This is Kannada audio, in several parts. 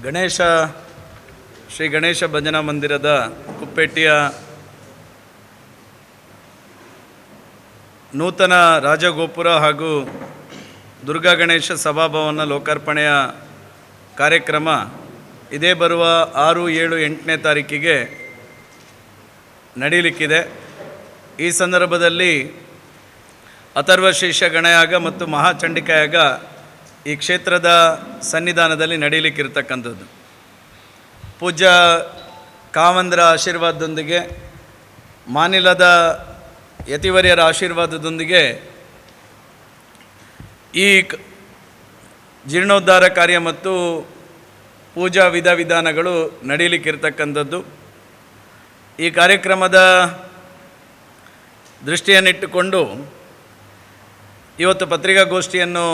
ಗಣೇಶ ಶ್ರೀ ಗಣೇಶ ಭಜನಾ ಮಂದಿರದ ಕುಪ್ಪೇಟಿಯ ನೂತನ ರಾಜಗೋಪುರ ಹಾಗೂ ದುರ್ಗಾ ಗಣೇಶ ಸಭಾಭವನ ಲೋಕಾರ್ಪಣೆಯ ಕಾರ್ಯಕ್ರಮ ಇದೇ ಬರುವ 6, 7, 8ನೇ ತಾರೀಕಿಗೆ ನಡೆಯಲಿಕ್ಕಿದೆ. ಈ ಸಂದರ್ಭದಲ್ಲಿ ಅಥರ್ವಶೀರ್ಷ ಗಣಯಾಗ ಮತ್ತು ಮಹಾಚಂಡಿಕಾಯಾಗ ಈ ಕ್ಷೇತ್ರದ ಸನ್ನಿಧಾನದಲ್ಲಿ ನಡೆಯಲಿಕ್ಕಿರ್ತಕ್ಕಂಥದ್ದು. ಪೂಜ್ಯ ಕಾವಂದರ ಆಶೀರ್ವಾದದೊಂದಿಗೆ, ಮಾನಿಲದ ಯತಿವರ್ಯರ ಆಶೀರ್ವಾದದೊಂದಿಗೆ ಈ ಜೀರ್ಣೋದ್ಧಾರ ಕಾರ್ಯ ಮತ್ತು ಪೂಜಾ ವಿಧಾನಗಳು ನಡೆಯಲಿಕ್ಕಿರ್ತಕ್ಕಂಥದ್ದು. ಈ ಕಾರ್ಯಕ್ರಮದ ದೃಷ್ಟಿಯನ್ನಿಟ್ಟುಕೊಂಡು ಇವತ್ತು ಪತ್ರಿಕಾಗೋಷ್ಠಿಯನ್ನು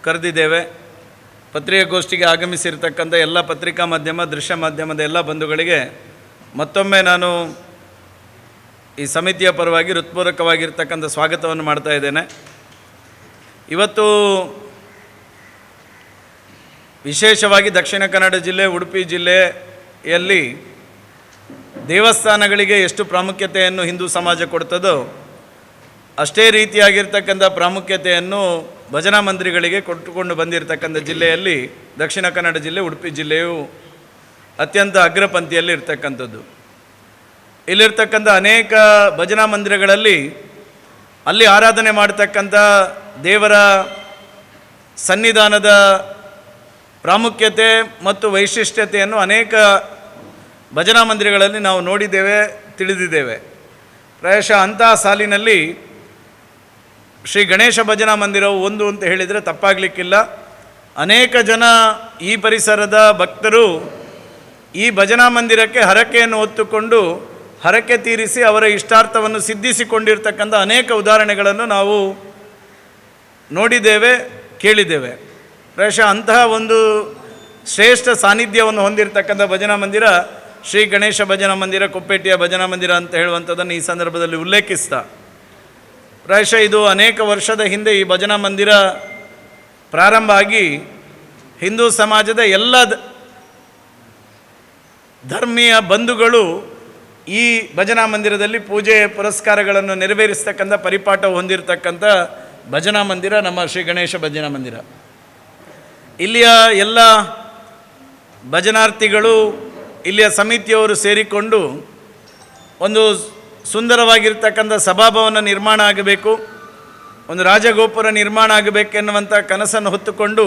ಕರೆದಿದ್ದೇವೆ. ಪತ್ರಿಕಾಗೋಷ್ಠಿಗೆ ಆಗಮಿಸಿರ್ತಕ್ಕಂಥ ಎಲ್ಲ ಪತ್ರಿಕಾ ಮಾಧ್ಯಮ, ದೃಶ್ಯ ಮಾಧ್ಯಮದ ಎಲ್ಲ ಬಂಧುಗಳಿಗೆ ಮತ್ತೊಮ್ಮೆ ನಾನು ಈ ಸಮಿತಿಯ ಪರವಾಗಿ ಹೃತ್ಪೂರ್ವಕವಾಗಿರ್ತಕ್ಕಂಥ ಸ್ವಾಗತವನ್ನು ಮಾಡ್ತಾ ಇದ್ದೇನೆ. ಇವತ್ತು ವಿಶೇಷವಾಗಿ ದಕ್ಷಿಣ ಕನ್ನಡ ಜಿಲ್ಲೆ, ಉಡುಪಿ ಜಿಲ್ಲೆಯಲ್ಲಿ ದೇವಸ್ಥಾನಗಳಿಗೆ ಎಷ್ಟು ಪ್ರಾಮುಖ್ಯತೆಯನ್ನು ಹಿಂದೂ ಸಮಾಜ ಕೊಡ್ತದೋ ಅಷ್ಟೇ ರೀತಿಯಾಗಿರ್ತಕ್ಕಂಥ ಪ್ರಾಮುಖ್ಯತೆಯನ್ನು ಭಜನಾ ಮಂದಿರಗಳಿಗೆ ಕೊಟ್ಟುಕೊಂಡು ಬಂದಿರತಕ್ಕಂಥ ಜಿಲ್ಲೆಯಲ್ಲಿ ದಕ್ಷಿಣ ಕನ್ನಡ ಜಿಲ್ಲೆ, ಉಡುಪಿ ಜಿಲ್ಲೆಯು ಅತ್ಯಂತ ಅಗ್ರಪಂಕ್ತಿಯಲ್ಲಿ ಇರ್ತಕ್ಕಂಥದ್ದು. ಇಲ್ಲಿರ್ತಕ್ಕಂಥ ಅನೇಕ ಭಜನಾ ಮಂದಿರಗಳಲ್ಲಿ ಅಲ್ಲಿ ಆರಾಧನೆ ಮಾಡ್ತಕ್ಕಂಥ ದೇವರ ಸನ್ನಿಧಾನದ ಪ್ರಾಮುಖ್ಯತೆ ಮತ್ತು ವೈಶಿಷ್ಟ್ಯತೆಯನ್ನು ಅನೇಕ ಭಜನಾ ಮಂದಿರಗಳಲ್ಲಿ ನಾವು ನೋಡಿದ್ದೇವೆ, ತಿಳಿದಿದ್ದೇವೆ. ಪ್ರಾಯಶಃ ಅಂತಹ ಸಾಲಿನಲ್ಲಿ ಶ್ರೀ ಗಣೇಶ ಭಜನಾ ಮಂದಿರವು ಒಂದು ಅಂತ ಹೇಳಿದರೆ ತಪ್ಪಾಗಲಿಕ್ಕಿಲ್ಲ. ಅನೇಕ ಜನ ಈ ಪರಿಸರದ ಭಕ್ತರು ಈ ಭಜನಾ ಮಂದಿರಕ್ಕೆ ಹರಕೆಯನ್ನು ಹೊತ್ತುಕೊಂಡು ಹರಕೆ ತೀರಿಸಿ ಅವರ ಇಷ್ಟಾರ್ಥವನ್ನು ಸಿದ್ಧಿಸಿಕೊಂಡಿರ್ತಕ್ಕಂಥ ಅನೇಕ ಉದಾಹರಣೆಗಳನ್ನು ನಾವು ನೋಡಿದ್ದೇವೆ, ಕೇಳಿದ್ದೇವೆ. ಪ್ರಾಯಶಃ ಅಂತಹ ಒಂದು ಶ್ರೇಷ್ಠ ಸಾನ್ನಿಧ್ಯವನ್ನು ಹೊಂದಿರತಕ್ಕಂಥ ಭಜನಾ ಮಂದಿರ ಶ್ರೀ ಗಣೇಶ ಭಜನಾ ಮಂದಿರ, ಕುಪ್ಪೇಟಿಯ ಭಜನಾ ಮಂದಿರ ಅಂತ ಹೇಳುವಂಥದ್ದನ್ನು ಈ ಸಂದರ್ಭದಲ್ಲಿ ಉಲ್ಲೇಖಿಸ್ತಾ, ಪ್ರಾಯಶಃ ಇದು ಅನೇಕ ವರ್ಷದ ಹಿಂದೆ ಈ ಭಜನಾ ಮಂದಿರ ಪ್ರಾರಂಭ ಆಗಿ ಹಿಂದೂ ಸಮಾಜದ ಎಲ್ಲ ಧರ್ಮೀಯ ಬಂಧುಗಳು ಈ ಭಜನಾ ಮಂದಿರದಲ್ಲಿ ಪೂಜೆ ಪುರಸ್ಕಾರಗಳನ್ನು ನೆರವೇರಿಸ್ತಕ್ಕಂಥ ಪರಿಪಾಠ ಹೊಂದಿರತಕ್ಕಂಥ ಭಜನಾ ಮಂದಿರ ನಮ್ಮ ಶ್ರೀ ಗಣೇಶ ಭಜನಾ ಮಂದಿರ. ಇಲ್ಲಿಯ ಎಲ್ಲ ಭಜನಾರ್ಥಿಗಳು, ಇಲ್ಲಿಯ ಸಮಿತಿಯವರು ಸೇರಿಕೊಂಡು ಒಂದು ಸುಂದರವಾಗಿರ್ತಕ್ಕಂಥ ಸಭಾಭವನ ನಿರ್ಮಾಣ ಆಗಬೇಕು, ಒಂದು ರಾಜಗೋಪುರ ನಿರ್ಮಾಣ ಆಗಬೇಕೆನ್ನುವಂಥ ಕನಸನ್ನು ಹೊತ್ತುಕೊಂಡು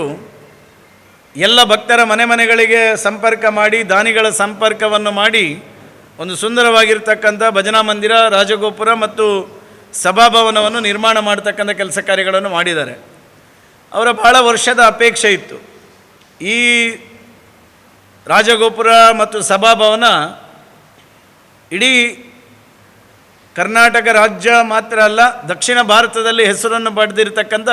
ಎಲ್ಲ ಭಕ್ತರ ಮನೆಗಳಿಗೆ ಸಂಪರ್ಕ ಮಾಡಿ, ದಾನಿಗಳ ಸಂಪರ್ಕವನ್ನು ಮಾಡಿ ಒಂದು ಸುಂದರವಾಗಿರ್ತಕ್ಕಂಥ ಭಜನಾ ಮಂದಿರ, ರಾಜಗೋಪುರ ಮತ್ತು ಸಭಾಭವನವನ್ನು ನಿರ್ಮಾಣ ಮಾಡತಕ್ಕಂಥ ಕೆಲಸ ಕಾರ್ಯಗಳನ್ನು ಮಾಡಿದ್ದಾರೆ. ಅವರ ಬಹಳ ವರ್ಷದ ಅಪೇಕ್ಷೆ ಇತ್ತು. ಈ ರಾಜಗೋಪುರ ಮತ್ತು ಸಭಾಭವನ ಇಡೀ ಕರ್ನಾಟಕ ರಾಜ್ಯ ಮಾತ್ರ ಅಲ್ಲ, ದಕ್ಷಿಣ ಭಾರತದಲ್ಲಿ ಹೆಸರನ್ನು ಪಡೆದಿರತಕ್ಕಂಥ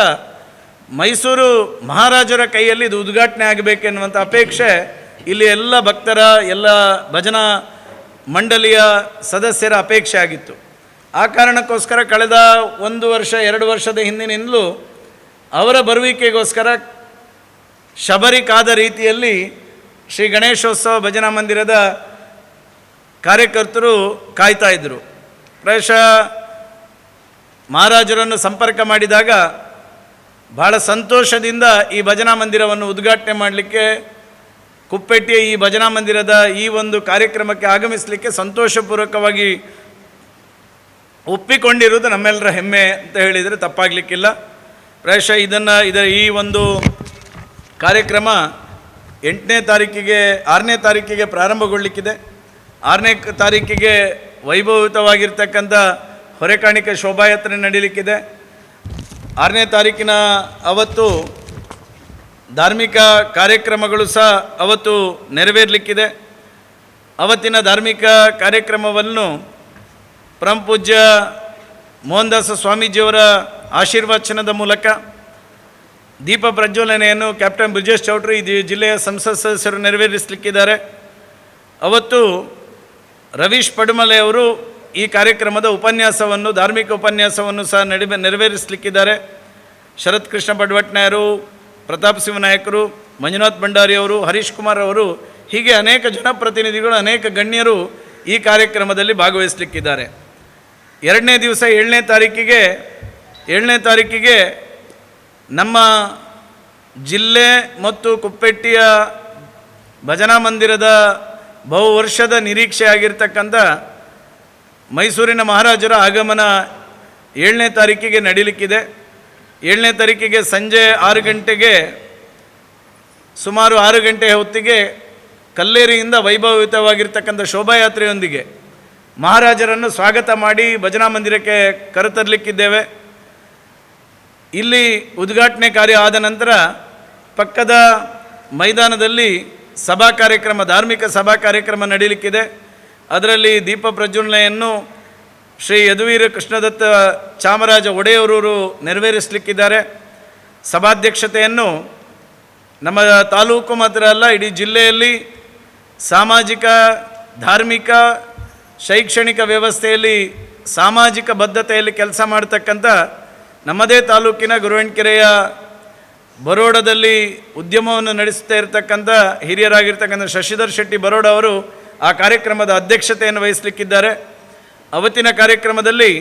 ಮೈಸೂರು ಮಹಾರಾಜರ ಕೈಯಲ್ಲಿ ಇದು ಉದ್ಘಾಟನೆ ಆಗಬೇಕೆನ್ನುವಂಥ ಅಪೇಕ್ಷೆ ಇಲ್ಲಿ ಎಲ್ಲ ಭಕ್ತರ, ಎಲ್ಲ ಭಜನಾ ಮಂಡಳಿಯ ಸದಸ್ಯರ ಅಪೇಕ್ಷೆ ಆಗಿತ್ತು. ಆ ಕಾರಣಕ್ಕೋಸ್ಕರ ಕಳೆದ 1 ವರ್ಷ 2 ವರ್ಷದ ಹಿಂದಿನಿಂದಲೂ ಅವರ ಬರುವಿಕೆಗೋಸ್ಕರ ಶಬರಿಕಾದ ರೀತಿಯಲ್ಲಿ ಶ್ರೀ ಗಣೇಶೋತ್ಸವ ಭಜನಾ ಮಂದಿರದ ಕಾರ್ಯಕರ್ತರು ಕಾಯ್ತಾ ಇದ್ದರು. ಪ್ರಾಯಶಃ ಮಹಾರಾಜರನ್ನು ಸಂಪರ್ಕ ಮಾಡಿದಾಗ ಬಹಳ ಸಂತೋಷದಿಂದ ಈ ಭಜನಾ ಮಂದಿರವನ್ನು ಉದ್ಘಾಟನೆ ಮಾಡಲಿಕ್ಕೆ, ಕುಪ್ಪೇಟಿಯ ಈ ಭಜನಾ ಮಂದಿರದ ಈ ಒಂದು ಕಾರ್ಯಕ್ರಮಕ್ಕೆ ಆಗಮಿಸಲಿಕ್ಕೆ ಸಂತೋಷಪೂರ್ವಕವಾಗಿ ಒಪ್ಪಿಕೊಂಡಿರುವುದು ನಮ್ಮೆಲ್ಲರ ಹೆಮ್ಮೆ ಅಂತ ಹೇಳಿದರೆ ತಪ್ಪಾಗಲಿಕ್ಕಿಲ್ಲ. ಪ್ರಾಯಶಃ ಈ ಒಂದು ಕಾರ್ಯಕ್ರಮ 6ನೇ ತಾರೀಕಿಗೆ ಪ್ರಾರಂಭಗೊಳ್ಳಲಿಕ್ಕಿದೆ. 6ನೇ ತಾರೀಕಿಗೆ ವೈಭವಯುತವಾಗಿರ್ತಕ್ಕಂಥ ಹೊರೆಕಾಣಿಕೆ ಶೋಭಾಯಾತ್ರೆ ನಡೀಲಿಕ್ಕಿದೆ. 6ನೇ ತಾರೀಕಿನ ಅವತ್ತು ಧಾರ್ಮಿಕ ಕಾರ್ಯಕ್ರಮಗಳು ಸಹ ಅವತ್ತು ನೆರವೇರಲಿಕ್ಕಿದೆ. ಅವತ್ತಿನ ಧಾರ್ಮಿಕ ಕಾರ್ಯಕ್ರಮವನ್ನು ಪರಮ ಪೂಜ್ಯ ಮೋಹನದಾಸ ಸ್ವಾಮೀಜಿಯವರ ಆಶೀರ್ವಚನದ ಮೂಲಕ ದೀಪ ಪ್ರಜ್ವಲನೆಯನ್ನು ಕ್ಯಾಪ್ಟನ್ ಬ್ರಿಜೇಶ್ ಚೌಟ್ರಿ ಜಿಲ್ಲೆಯ ಸಂಸತ್ ಸದಸ್ಯರು ನೆರವೇರಿಸಲಿಕ್ಕಿದ್ದಾರೆ. ಅವತ್ತು ರವೀಶ್ ಪಡುಮಲೆ ಅವರು ಈ ಕಾರ್ಯಕ್ರಮದ ಉಪನ್ಯಾಸವನ್ನು, ಧಾರ್ಮಿಕ ಉಪನ್ಯಾಸವನ್ನು ಸಹ ನೆರವೇರಿಸಲಿಕ್ಕಿದ್ದಾರೆ. ಶರತ್ ಕೃಷ್ಣ ಪಡ್ವಟ್ನಾಯರು, ಪ್ರತಾಪ್ ಸಿಂಹ ನಾಯಕರು, ಮಂಜುನಾಥ್ ಭಂಡಾರಿ ಅವರು, ಹರೀಶ್ ಕುಮಾರ್ ಅವರು, ಹೀಗೆ ಅನೇಕ ಜನಪ್ರತಿನಿಧಿಗಳು, ಅನೇಕ ಗಣ್ಯರು ಈ ಕಾರ್ಯಕ್ರಮದಲ್ಲಿ ಭಾಗವಹಿಸಲಿಕ್ಕಿದ್ದಾರೆ. ಎರಡನೇ ದಿವಸ 7ನೇ ತಾರೀಕಿಗೆ ನಮ್ಮ ಜಿಲ್ಲೆ ಮತ್ತು ಕುಪ್ಪೆಟ್ಟಿಯ ಭಜನಾ ಮಂದಿರದ ಬಹುವರ್ಷದ ನಿರೀಕ್ಷೆ ಆಗಿರ್ತಕ್ಕಂಥ ಮೈಸೂರಿನ ಮಹಾರಾಜರ ಆಗಮನ 7ನೇ ತಾರೀಕಿಗೆ ನಡೀಲಿಕ್ಕಿದೆ. 7ನೇ ತಾರೀಕಿಗೆ ಸಂಜೆ 6 ಗಂಟೆಗೆ, ಸುಮಾರು 6 ಗಂಟೆಯ ಹೊತ್ತಿಗೆ ಕಲ್ಲೇರಿಯಿಂದ ವೈಭವಯುತವಾಗಿರ್ತಕ್ಕಂಥ ಶೋಭಾಯಾತ್ರೆಯೊಂದಿಗೆ ಮಹಾರಾಜರನ್ನು ಸ್ವಾಗತ ಮಾಡಿ ಭಜನಾ ಮಂದಿರಕ್ಕೆ ಕರೆತರಲಿಕ್ಕಿದ್ದೇವೆ. ಇಲ್ಲಿ ಉದ್ಘಾಟನೆ ಕಾರ್ಯ ಆದ ನಂತರ ಪಕ್ಕದ ಮೈದಾನದಲ್ಲಿ ಧಾರ್ಮಿಕ ಸಭಾ ಕಾರ್ಯಕ್ರಮ ನಡೀಲಿಕ್ಕಿದೆ. ಅದರಲ್ಲಿ ದೀಪ ಪ್ರಜ್ವಲನೆಯನ್ನು ಶ್ರೀ ಯದುವೀರ ಕೃಷ್ಣದತ್ತ ಚಾಮರಾಜ ಒಡೆಯರವರು ನೆರವೇರಿಸಲಿಕ್ಕಿದ್ದಾರೆ. ಸಭಾಧ್ಯಕ್ಷತೆಯನ್ನು ನಮ್ಮ ತಾಲೂಕು ಮಾತ್ರ ಅಲ್ಲ, ಇಡೀ ಜಿಲ್ಲೆಯಲ್ಲಿ ಸಾಮಾಜಿಕ, ಧಾರ್ಮಿಕ, ಶೈಕ್ಷಣಿಕ ವ್ಯವಸ್ಥೆಯಲ್ಲಿ ಸಾಮಾಜಿಕ ಬದ್ಧತೆಯಲ್ಲಿ ಕೆಲಸ ಮಾಡತಕ್ಕಂಥ ನಮ್ಮದೇ ತಾಲೂಕಿನ ಗುರುವೆಂಟಕೆರೆಯ ಬರೋಡದಲ್ಲಿ ಉದ್ಯಮವನ್ನು ನಡೆಸ್ತಾ ಇರತಕ್ಕಂಥ ಹಿರಿಯರಾಗಿರ್ತಕ್ಕಂಥ ಶಶಿಧರ್ ಶೆಟ್ಟಿ ಬರೋಡ ಅವರು ಆ ಕಾರ್ಯಕ್ರಮದ ಅಧ್ಯಕ್ಷತೆಯನ್ನು ವಹಿಸಲಿಕ್ಕಿದ್ದಾರೆ. ಅವತ್ತಿನ ಕಾರ್ಯಕ್ರಮದಲ್ಲಿ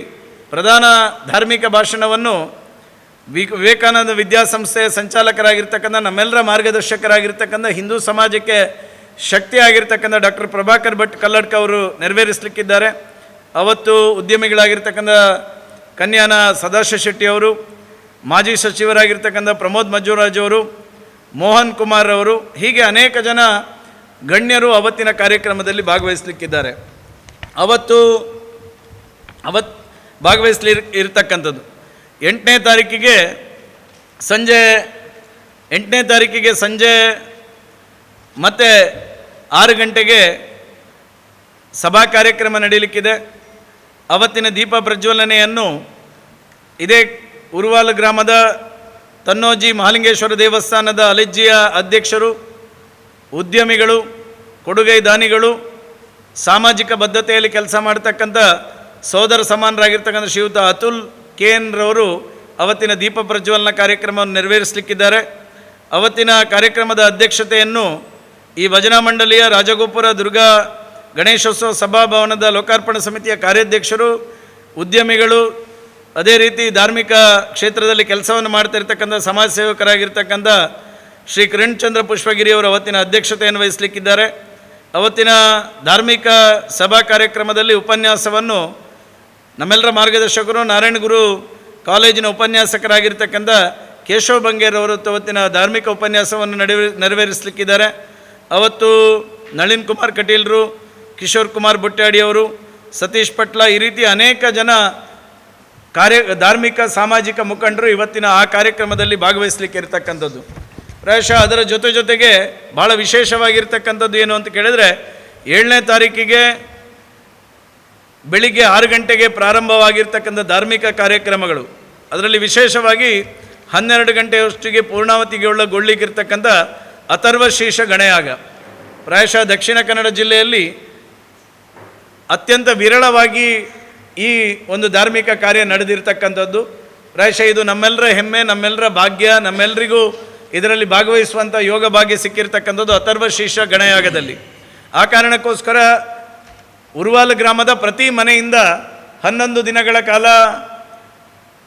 ಪ್ರಧಾನ ಧಾರ್ಮಿಕ ಭಾಷಣವನ್ನು ವಿವೇಕಾನಂದ ವಿದ್ಯಾಸಂಸ್ಥೆಯ ಸಂಚಾಲಕರಾಗಿರ್ತಕ್ಕಂಥ, ನಮ್ಮೆಲ್ಲರ ಮಾರ್ಗದರ್ಶಕರಾಗಿರ್ತಕ್ಕಂಥ, ಹಿಂದೂ ಸಮಾಜಕ್ಕೆ ಶಕ್ತಿಯಾಗಿರ್ತಕ್ಕಂಥ ಡಾಕ್ಟರ್ ಪ್ರಭಾಕರ್ ಭಟ್ ಕಲ್ಲಡ್ಕ ಅವರು ನೆರವೇರಿಸಲಿಕ್ಕಿದ್ದಾರೆ. ಅವತ್ತು ಉದ್ಯಮಿಗಳಾಗಿರ್ತಕ್ಕಂಥ ಕನ್ಯಾನ ಸದಾಶಿವ ಶೆಟ್ಟಿಯವರು, ಮಾಜಿ ಸಚಿವರಾಗಿರ್ತಕ್ಕಂಥ ಪ್ರಮೋದ್ ಮಜ್ಜುರಾಜ್ ಅವರು, ಮೋಹನ್ ಕುಮಾರ್ ಅವರು, ಹೀಗೆ ಅನೇಕ ಜನ ಗಣ್ಯರು ಅವತ್ತಿನ ಕಾರ್ಯಕ್ರಮದಲ್ಲಿ ಭಾಗವಹಿಸಲಿಕ್ಕಿದ್ದಾರೆ. ಅವತ್ತು ಭಾಗವಹಿಸಲಿರ್ತಕ್ಕಂಥದ್ದು 8ನೇ ತಾರೀಕಿಗೆ ಸಂಜೆ ಮತ್ತೆ 6 ಗಂಟೆಗೆ ಸಭಾ ಕಾರ್ಯಕ್ರಮ ನಡೀಲಿಕ್ಕಿದೆ. ಅವತ್ತಿನ ದೀಪ ಪ್ರಜ್ವಲನೆಯನ್ನು ಇದೇ ಉರುವಾಲ ಗ್ರಾಮದ ತನ್ನೋಜಿ ಮಹಾಲಿಂಗೇಶ್ವರ ದೇವಸ್ಥಾನದ ಅಲೆಜ್ಜಿಯ ಅಧ್ಯಕ್ಷರು, ಉದ್ಯಮಿಗಳು, ಕೊಡುಗೈ ದಾನಿಗಳು, ಸಾಮಾಜಿಕ ಬದ್ಧತೆಯಲ್ಲಿ ಕೆಲಸ ಮಾಡ್ತಕ್ಕಂಥ ಸೋದರ ಸಮಾನರಾಗಿರ್ತಕ್ಕಂಥ ಶ್ರೀಯುತ ಅತುಲ್ KN ರವರು ಅವತ್ತಿನ ದೀಪ ಪ್ರಜ್ವಲನ ಕಾರ್ಯಕ್ರಮವನ್ನು ನೆರವೇರಿಸಲಿಕ್ಕಿದ್ದಾರೆ. ಅವತ್ತಿನ ಕಾರ್ಯಕ್ರಮದ ಅಧ್ಯಕ್ಷತೆಯನ್ನು ಈ ಭಜನಾ ಮಂಡಳಿಯ ರಾಜಗೋಪುರ ದುರ್ಗಾ ಗಣೇಶೋತ್ಸವ ಸಭಾಭವನದ ಲೋಕಾರ್ಪಣಾ ಸಮಿತಿಯ ಕಾರ್ಯಾಧ್ಯಕ್ಷರು, ಉದ್ಯಮಿಗಳು, ಅದೇ ರೀತಿ ಧಾರ್ಮಿಕ ಕ್ಷೇತ್ರದಲ್ಲಿ ಕೆಲಸವನ್ನು ಮಾಡ್ತಿರ್ತಕ್ಕಂಥ ಸಮಾಜ ಸೇವಕರಾಗಿರ್ತಕ್ಕಂಥ ಶ್ರೀ ಕಿರಣ್ ಚಂದ್ರ ಪುಷ್ಪಗಿರಿಯವರು ಅವತ್ತಿನ ಅಧ್ಯಕ್ಷತೆಯನ್ನು ವಹಿಸಲಿಕ್ಕಿದ್ದಾರೆ. ಅವತ್ತಿನ ಧಾರ್ಮಿಕ ಸಭಾ ಕಾರ್ಯಕ್ರಮದಲ್ಲಿ ಉಪನ್ಯಾಸವನ್ನು ನಮ್ಮೆಲ್ಲರ ಮಾರ್ಗದರ್ಶಕರು, ನಾರಾಯಣಗುರು ಕಾಲೇಜಿನ ಉಪನ್ಯಾಸಕರಾಗಿರ್ತಕ್ಕಂಥ ಕೇಶವ ಬಂಗೇರವರು ಅವತ್ತಿನ ಧಾರ್ಮಿಕ ಉಪನ್ಯಾಸವನ್ನು ನೆರವೇರಿಸಲಿಕ್ಕಿದ್ದಾರೆ. ಅವತ್ತು ನಳಿನ್ ಕುಮಾರ್ ಕಟೀಲ್ರು, ಕಿಶೋರ್ ಕುಮಾರ್ ಬುಟ್ಟಾಡಿಯವರು, ಸತೀಶ್ ಪಟ್ಲ, ಈ ರೀತಿ ಅನೇಕ ಜನ ಧಾರ್ಮಿಕ ಸಾಮಾಜಿಕ ಮುಖಂಡರು ಇವತ್ತಿನ ಆ ಕಾರ್ಯಕ್ರಮದಲ್ಲಿ ಭಾಗವಹಿಸಲಿಕ್ಕೆ ಇರತಕ್ಕಂಥದ್ದು. ಪ್ರಾಯಶಃ ಅದರ ಜೊತೆಗೆ ಭಾಳ ವಿಶೇಷವಾಗಿರ್ತಕ್ಕಂಥದ್ದು ಏನು ಅಂತ ಕೇಳಿದರೆ, 7ನೇ ತಾರೀಕಿಗೆ ಬೆಳಿಗ್ಗೆ 6 ಗಂಟೆಗೆ ಪ್ರಾರಂಭವಾಗಿರ್ತಕ್ಕಂಥ ಧಾರ್ಮಿಕ ಕಾರ್ಯಕ್ರಮಗಳು, ಅದರಲ್ಲಿ ವಿಶೇಷವಾಗಿ 12 ಗಂಟೆಯಷ್ಟಿಗೆ ಪೂರ್ಣಾವತಿಗೊಳ್ಳಲಿಕ್ಕಿರ್ತಕ್ಕಂಥ ಅಥರ್ವ ಶೀರ್ಷ ಗಣಯಾಗ. ಪ್ರಾಯಶಃ ದಕ್ಷಿಣ ಕನ್ನಡ ಜಿಲ್ಲೆಯಲ್ಲಿ ಅತ್ಯಂತ ವಿರಳವಾಗಿ ಈ ಒಂದು ಧಾರ್ಮಿಕ ಕಾರ್ಯ ನಡೆದಿರ್ತಕ್ಕಂಥದ್ದು. ಪ್ರಾಯಶಃ ಇದು ನಮ್ಮೆಲ್ಲರ ಹೆಮ್ಮೆ, ನಮ್ಮೆಲ್ಲರ ಭಾಗ್ಯ, ನಮ್ಮೆಲ್ಲರಿಗೂ ಇದರಲ್ಲಿ ಭಾಗವಹಿಸುವಂಥ ಯೋಗ ಭಾಗ್ಯ ಸಿಕ್ಕಿರ್ತಕ್ಕಂಥದ್ದು ಅಥರ್ವ ಶೀರ್ಷ ಗಣಯಾಗದಲ್ಲಿ. ಆ ಕಾರಣಕ್ಕೋಸ್ಕರ ಉರುವಾಲ ಗ್ರಾಮದ ಪ್ರತಿ ಮನೆಯಿಂದ 11 ದಿನಗಳ ಕಾಲ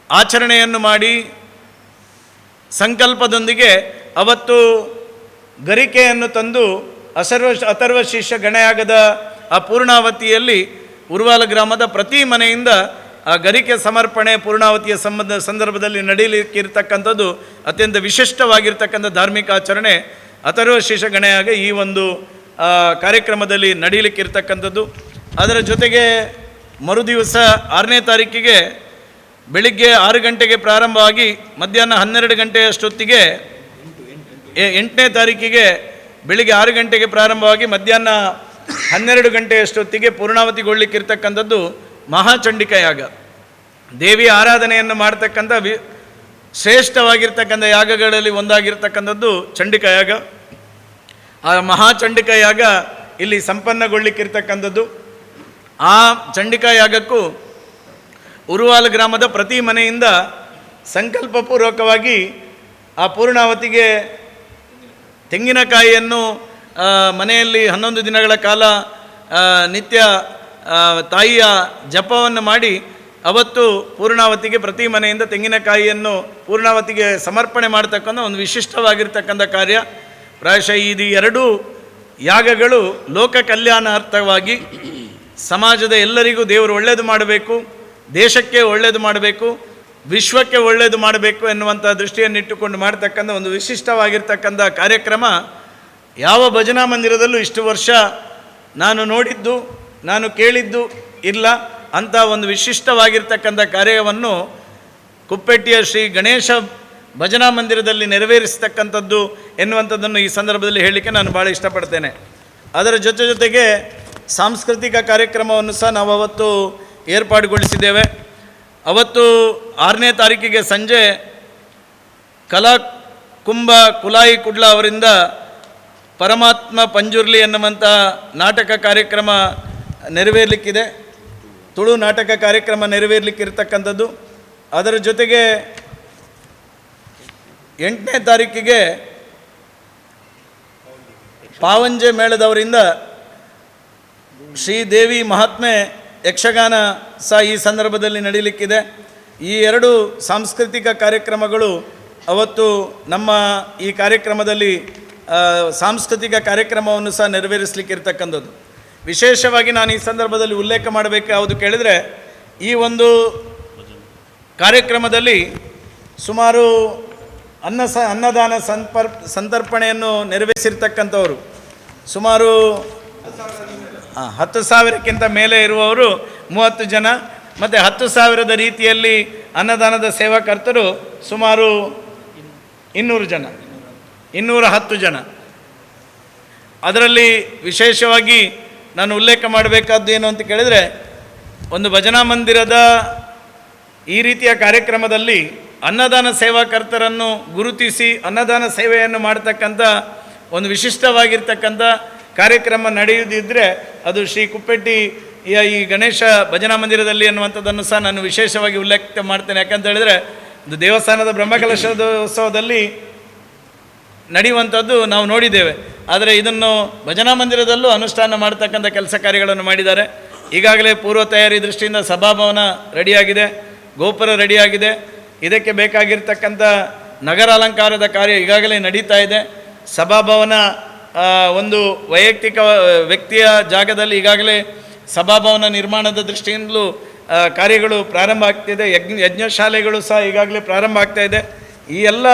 ಆಚರಣೆಯನ್ನು ಮಾಡಿ ಸಂಕಲ್ಪದೊಂದಿಗೆ ಅವತ್ತು ಗರಿಕೆಯನ್ನು ತಂದು ಅಥರ್ವ ಶೀರ್ಷ ಗಣಯಾಗದ ಆ ಪೂರ್ಣಾವತಿಯಲ್ಲಿ ಉರುವಾಲ ಗ್ರಾಮದ ಪ್ರತಿ ಮನೆಯಿಂದ ಆ ಗರಿಕೆ ಸಮರ್ಪಣೆ ಪೂರ್ಣಾವತಿಯ ಸಂದರ್ಭದಲ್ಲಿ ನಡೀಲಿಕ್ಕಿರ್ತಕ್ಕಂಥದ್ದು ಅತ್ಯಂತ ವಿಶಿಷ್ಟವಾಗಿರ್ತಕ್ಕಂಥ ಧಾರ್ಮಿಕ ಆಚರಣೆ ಅಥರ್ವ ಶೀರ್ಷ ಗಣಯಾಗ ಈ ಒಂದು ಕಾರ್ಯಕ್ರಮದಲ್ಲಿ ನಡೀಲಿಕ್ಕಿರ್ತಕ್ಕಂಥದ್ದು. ಅದರ ಜೊತೆಗೆ ಮರುದಿವಸ 6ನೇ ತಾರೀಕಿಗೆ ಬೆಳಿಗ್ಗೆ 6 ಗಂಟೆಗೆ ಪ್ರಾರಂಭವಾಗಿ ಮಧ್ಯಾಹ್ನ 12 ಗಂಟೆಯಷ್ಟೊತ್ತಿಗೆ, 8ನೇ ತಾರೀಕಿಗೆ ಬೆಳಿಗ್ಗೆ 6 ಗಂಟೆಗೆ ಪ್ರಾರಂಭವಾಗಿ ಮಧ್ಯಾಹ್ನ 12 ಗಂಟೆಯಷ್ಟೊತ್ತಿಗೆ ಪೂರ್ಣಾವತಿಗೊಳ್ಳಲಿಕ್ಕಿರ್ತಕ್ಕಂಥದ್ದು ಮಹಾಚಂಡಿಕಾ ಯಾಗ. ದೇವಿಯ ಆರಾಧನೆಯನ್ನು ಮಾಡ್ತಕ್ಕಂಥ ಶ್ರೇಷ್ಠವಾಗಿರ್ತಕ್ಕಂಥ ಯಾಗಗಳಲ್ಲಿ ಒಂದಾಗಿರ್ತಕ್ಕಂಥದ್ದು ಚಂಡಿಕಾ ಯಾಗ. ಆ ಮಹಾಚಂಡಿಕಾ ಯಾಗ ಇಲ್ಲಿ ಸಂಪನ್ನಗೊಳ್ಳಲಿಕ್ಕಿರ್ತಕ್ಕಂಥದ್ದು. ಆ ಚಂಡಿಕಾ ಯಾಗಕ್ಕೂ ಉರುವಾಲ ಗ್ರಾಮದ ಪ್ರತಿ ಮನೆಯಿಂದ ಸಂಕಲ್ಪಪೂರ್ವಕವಾಗಿ ಆ ಪೂರ್ಣಾವತಿಗೆ ತೆಂಗಿನಕಾಯಿಯನ್ನು ಮನೆಯಲ್ಲಿ 11 ದಿನಗಳ ಕಾಲ ನಿತ್ಯ ತಾಯಿಯ ಜಪವನ್ನು ಮಾಡಿ ಅವತ್ತು ಪೂರ್ಣಾವತಿಗೆ ಪ್ರತಿ ಮನೆಯಿಂದ ತೆಂಗಿನಕಾಯಿಯನ್ನು ಪೂರ್ಣಾವತಿಗೆ ಸಮರ್ಪಣೆ ಮಾಡ್ತಕ್ಕಂಥ ಒಂದು ವಿಶಿಷ್ಟವಾಗಿರ್ತಕ್ಕಂಥ ಕಾರ್ಯ. ಪ್ರಾಯಶಃ ಇದು ಎರಡೂ ಯಾಗಗಳು ಲೋಕ ಕಲ್ಯಾಣಾರ್ಥವಾಗಿ ಸಮಾಜದ ಎಲ್ಲರಿಗೂ ದೇವರು ಒಳ್ಳೆಯದು ಮಾಡಬೇಕು, ದೇಶಕ್ಕೆ ಒಳ್ಳೆಯದು ಮಾಡಬೇಕು, ವಿಶ್ವಕ್ಕೆ ಒಳ್ಳೆಯದು ಮಾಡಬೇಕು ಎನ್ನುವಂಥ ದೃಷ್ಟಿಯನ್ನಿಟ್ಟುಕೊಂಡು ಮಾಡ್ತಕ್ಕಂಥ ಒಂದು ವಿಶಿಷ್ಟವಾಗಿರ್ತಕ್ಕಂಥ ಕಾರ್ಯಕ್ರಮ. ಯಾವ ಭಜನಾ ಮಂದಿರದಲ್ಲೂ ಇಷ್ಟು ವರ್ಷ ನಾನು ನೋಡಿದ್ದು, ನಾನು ಕೇಳಿದ್ದು ಇಲ್ಲ ಅಂಥ ಒಂದು ವಿಶಿಷ್ಟವಾಗಿರ್ತಕ್ಕಂಥ ಕಾರ್ಯವನ್ನು ಕುಪ್ಪೆಟ್ಟಿಯ ಶ್ರೀ ಗಣೇಶ ಭಜನಾ ಮಂದಿರದಲ್ಲಿ ನೆರವೇರಿಸ್ತಕ್ಕಂಥದ್ದು ಎನ್ನುವಂಥದ್ದನ್ನು ಈ ಸಂದರ್ಭದಲ್ಲಿ ಹೇಳಲಿಕ್ಕೆ ನಾನು ಭಾಳ ಇಷ್ಟಪಡ್ತೇನೆ. ಅದರ ಜೊತೆಗೆ ಸಾಂಸ್ಕೃತಿಕ ಕಾರ್ಯಕ್ರಮವನ್ನು ಸಹ ನಾವು ಅವತ್ತು ಏರ್ಪಾಡುಗೊಳಿಸಿದ್ದೇವೆ. ಅವತ್ತು 6ನೇ ತಾರೀಕಿಗೆ ಸಂಜೆ ಕಲಾಕುಂಭ ಕುಲಾಯಿ ಕುಡ್ಲ ಅವರಿಂದ ಪರಮಾತ್ಮ ಪಂಜುರ್ಲಿ ಎನ್ನುವಂಥ ನಾಟಕ ಕಾರ್ಯಕ್ರಮ ನೆರವೇರಲಿಕ್ಕಿದೆ, ತುಳು ನಾಟಕ ಕಾರ್ಯಕ್ರಮ ನೆರವೇರಲಿಕ್ಕಿರ್ತಕ್ಕಂಥದ್ದು. ಅದರ ಜೊತೆಗೆ 8ನೇ ತಾರೀಕಿಗೆ ಪಾವಂಜೆ ಮೇಳದವರಿಂದ ಶ್ರೀದೇವಿ ಮಹಾತ್ಮೆ ಯಕ್ಷಗಾನ ಸಹ ಈ ಸಂದರ್ಭದಲ್ಲಿ ನಡೀಲಿಕ್ಕಿದೆ. ಈ ಎರಡು ಸಾಂಸ್ಕೃತಿಕ ಕಾರ್ಯಕ್ರಮಗಳು ಅವತ್ತು ನಮ್ಮ ಈ ಕಾರ್ಯಕ್ರಮದಲ್ಲಿ ಸಾಂಸ್ಕೃತಿಕ ಕಾರ್ಯಕ್ರಮವನ್ನು ಸಹ ನೆರವೇರಿಸಲಿಕ್ಕಿರ್ತಕ್ಕಂಥದ್ದು. ವಿಶೇಷವಾಗಿ ನಾನು ಈ ಸಂದರ್ಭದಲ್ಲಿ ಉಲ್ಲೇಖ ಮಾಡಬೇಕು ಯಾವುದು ಕೇಳಿದರೆ, ಈ ಒಂದು ಕಾರ್ಯಕ್ರಮದಲ್ಲಿ ಸುಮಾರು ಅನ್ನದಾನ ಸಂತರ್ಪಣೆಯನ್ನು ನೆರವೇರಿಸಿರ್ತಕ್ಕಂಥವರು ಸುಮಾರು 10,000ಕ್ಕಿಂತ ಮೇಲೆ ಇರುವವರು 30 ಜನ, ಮತ್ತು 10,000ದ ರೀತಿಯಲ್ಲಿ ಅನ್ನದಾನದ ಸೇವಾಕರ್ತರು ಸುಮಾರು 200 ಜನ, 210 ಜನ. ಅದರಲ್ಲಿ ವಿಶೇಷವಾಗಿ ನಾನು ಉಲ್ಲೇಖ ಮಾಡಬೇಕಾದ್ದು ಏನು ಅಂತ ಕೇಳಿದರೆ, ಒಂದು ಭಜನಾ ಮಂದಿರದ ಈ ರೀತಿಯ ಕಾರ್ಯಕ್ರಮದಲ್ಲಿ ಅನ್ನದಾನ ಸೇವಾಕರ್ತರನ್ನು ಗುರುತಿಸಿ ಅನ್ನದಾನ ಸೇವೆಯನ್ನು ಮಾಡ್ತಕ್ಕಂಥ ಒಂದು ವಿಶಿಷ್ಟವಾಗಿರ್ತಕ್ಕಂಥ ಕಾರ್ಯಕ್ರಮ ನಡೆಯುವುದಿದ್ದರೆ ಅದು ಶ್ರೀ ಕುಪ್ಪೆಟ್ಟಿಯ ಈ ಗಣೇಶ ಭಜನಾ ಮಂದಿರದಲ್ಲಿ ಅನ್ನುವಂಥದ್ದನ್ನು ಸಹ ನಾನು ವಿಶೇಷವಾಗಿ ಉಲ್ಲೇಖ ಮಾಡ್ತೇನೆ. ಯಾಕಂತ ಹೇಳಿದರೆ ಇದು ದೇವಸ್ಥಾನದ ಬ್ರಹ್ಮಕಲಶೋತ್ಸವದಲ್ಲಿ ನಡೆಯುವಂಥದ್ದು ನಾವು ನೋಡಿದ್ದೇವೆ. ಆದರೆ ಇದನ್ನು ಭಜನಾ ಮಂದಿರದಲ್ಲೂ ಅನುಷ್ಠಾನ ಮಾಡ್ತಕ್ಕಂಥ ಕೆಲಸ ಕಾರ್ಯಗಳನ್ನು ಮಾಡಿದ್ದಾರೆ. ಈಗಾಗಲೇ ಪೂರ್ವ ತಯಾರಿ ದೃಷ್ಟಿಯಿಂದ ಸಭಾಭವನ ರೆಡಿಯಾಗಿದೆ, ಗೋಪುರ ರೆಡಿಯಾಗಿದೆ. ಇದಕ್ಕೆ ಬೇಕಾಗಿರ್ತಕ್ಕಂಥ ನಗರ ಅಲಂಕಾರದ ಕಾರ್ಯ ಈಗಾಗಲೇ ನಡೀತಾ ಇದೆ. ಸಭಾಭವನ ಒಂದು ವೈಯಕ್ತಿಕ ವ್ಯಕ್ತಿಯ ಜಾಗದಲ್ಲಿ ಈಗಾಗಲೇ ಸಭಾಭವನ ನಿರ್ಮಾಣದ ದೃಷ್ಟಿಯಿಂದಲೂ ಕಾರ್ಯಗಳು ಪ್ರಾರಂಭ ಆಗ್ತಿದೆ. ಯಜ್ಞಶಾಲೆಗಳು ಸಹ ಈಗಾಗಲೇ ಪ್ರಾರಂಭ ಆಗ್ತಾ ಇದೆ. ಈ ಎಲ್ಲ